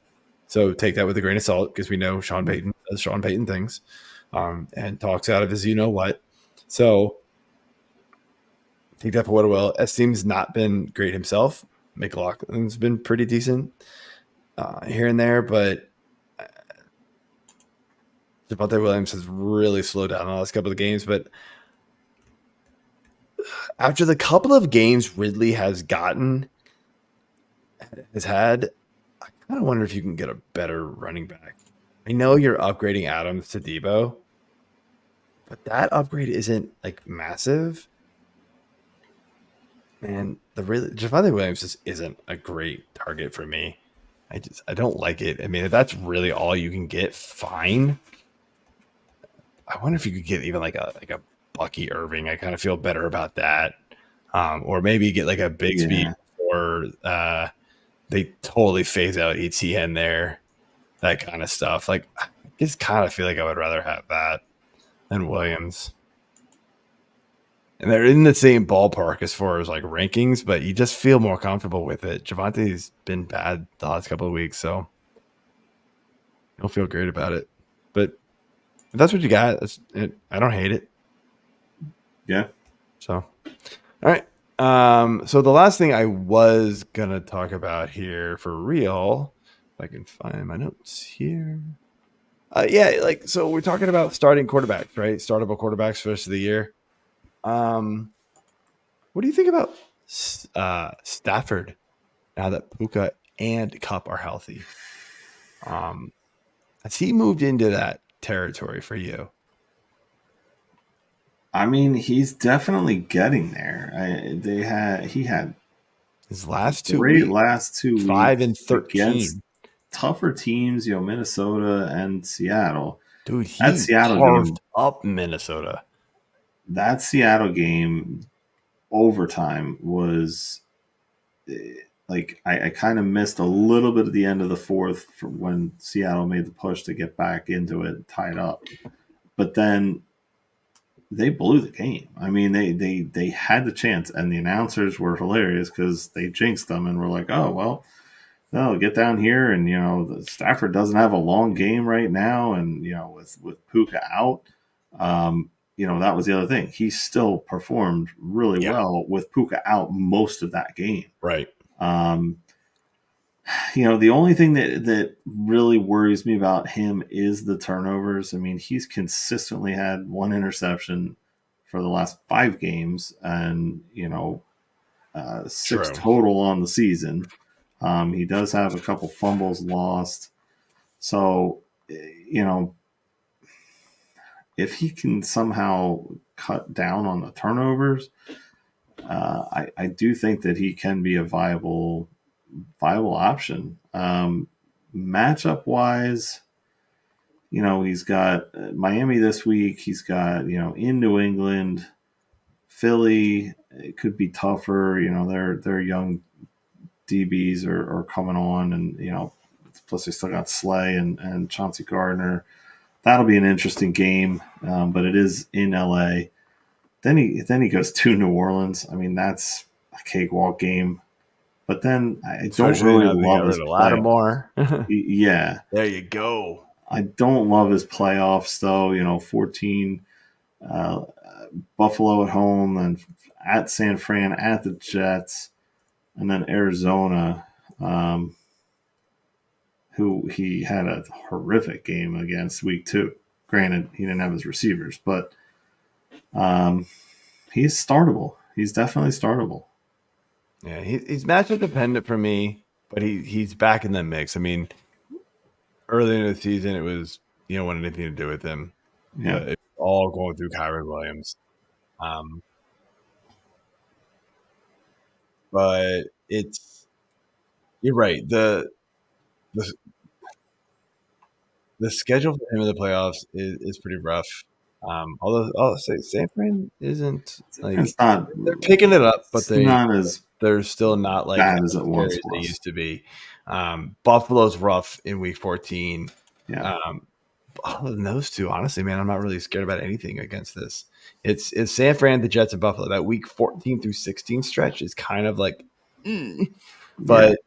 so take that with a grain of salt because we know Sean Payton does Sean Payton things, and talks out of his you know what. So take that for what it will. Asim's not been great himself. McLaurin's been pretty decent here and there, but Javonte Williams has really slowed down the last couple of games, but after the couple of games Ridley has had, I kind of wonder if you can get a better running back. I know you're upgrading Adams to Debo, but that upgrade isn't like massive. And Javonte Williams just isn't a great target for me. I don't like it. I mean, if that's really all you can get, fine. I wonder if you could get even like a Bucky Irving. I kind of feel better about that. Or maybe get like a Bigsby or they totally phase out ETN there. That kind of stuff. Like I just kind of feel like I would rather have that than Williams. And they're in the same ballpark as far as like rankings, but you just feel more comfortable with it. Javonte's been bad the last couple of weeks, so I don't feel great about it. But if that's what you got, I don't hate it. Yeah. So, all right. So the last thing I was gonna talk about here for real, if I can find my notes here. So we're talking about starting quarterbacks, right? Startable quarterbacks for the rest of the year. What do you think about Stafford now that Puka and Kupp are healthy? Has he moved into that territory for you? I mean, he's definitely getting there. He had his last 2 great weeks, last 2 weeks, 5 and 13. tougher teams, Minnesota and Seattle. Dude, That he Seattle carved game, up Minnesota. that Seattle game overtime was like I kind of missed a little bit at the end of the fourth for when Seattle made the push to get back into it, tied up. But then they blew the game. I mean, they had the chance, and the announcers were hilarious because they jinxed them and were like, "Oh well, no, get down here." And the Stafford doesn't have a long game right now, and with Puka out, that was the other thing. He still performed really well with Puka out most of that game. Right. The only thing that really worries me about him is the turnovers. I mean, he's consistently had one interception for the last 5 games and, 6 total on the season. He does have a couple fumbles lost. So, if he can somehow cut down on the turnovers, I do think that he can be a viable option. Matchup wise, he's got Miami this week. He's got, in New England, Philly. It could be tougher. Their young DBs are coming on, and plus they still got Slay and Chauncey Gardner. That'll be an interesting game, but it is in LA. Then he goes to New Orleans. I mean, that's a cakewalk game. But then I don't really love his Lattimore. Yeah. There you go. I don't love his playoffs, though. 14 Buffalo at home, then at San Fran, at the Jets, and then Arizona, who he had a horrific game against week 2. Granted, he didn't have his receivers, but he's startable. He's definitely startable. Yeah, he's matchup dependent for me, but he's back in the mix. I mean, early in the season, it was wanted anything to do with him. Yeah, it's all going through Kyron Williams. But you're right. The schedule for him in the playoffs is pretty rough. Although I'll say San Fran isn't like it's not. They're picking it up, but they're still not like bad as it once was. They used to be. Buffalo's rough in week 14. Yeah. Other than those two, honestly, man, I'm not really scared about anything against this. It's San Fran, the Jets, and Buffalo. That week 14 through 16 stretch is kind of like, but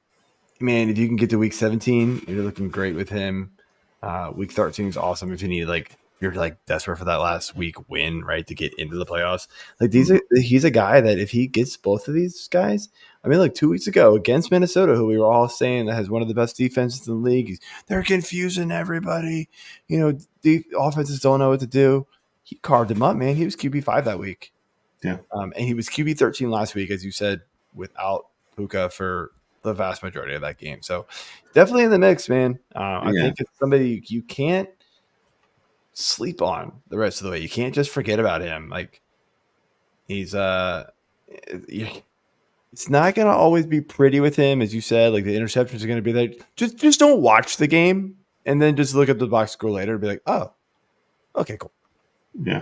man, if you can get to week 17, you're looking great with him. Week 13 is awesome if you need you're desperate for that last week win, right, to get into the playoffs. He's a guy that if he gets both of these guys, I mean, 2 weeks ago against Minnesota, who we were all saying that has one of the best defenses in the league, they're confusing everybody. The offenses don't know what to do. He carved him up, man. He was QB5 that week. Yeah. And he was QB13 last week, as you said, without Puka for the vast majority of that game. So definitely in the mix, man. I think it's somebody you can't sleep on the rest of the way. You can't just forget about him. He's it's not going to always be pretty with him, as you said. The interceptions are going to be there. Just don't watch the game and then just look at the box score later and be like, oh, okay, cool. Yeah.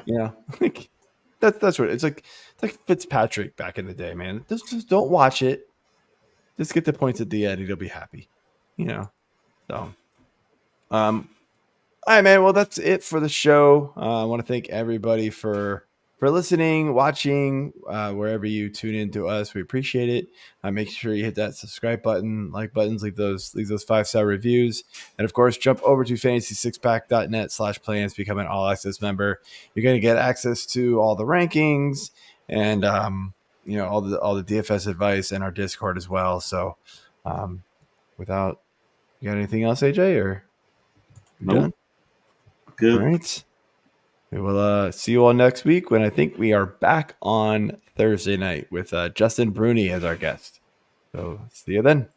That's what it's like. It's like Fitzpatrick back in the day, man. Just don't watch it. Just get the points at the end and you'll be happy. So all right, man. Well, that's it for the show. I want to thank everybody for listening, watching, wherever you tune in to us. We appreciate it. Make sure you hit that subscribe button, like buttons, leave those 5-star reviews. And, of course, jump over to fantasy6pack.net/plans, become an all-access member. You're going to get access to all the rankings and, all the DFS advice and our Discord as well. So, you got anything else, AJ, or nope. Done? Good. All right. We will see you all next week when I think we are back on Thursday night with Justin Bruni as our guest. So see you then.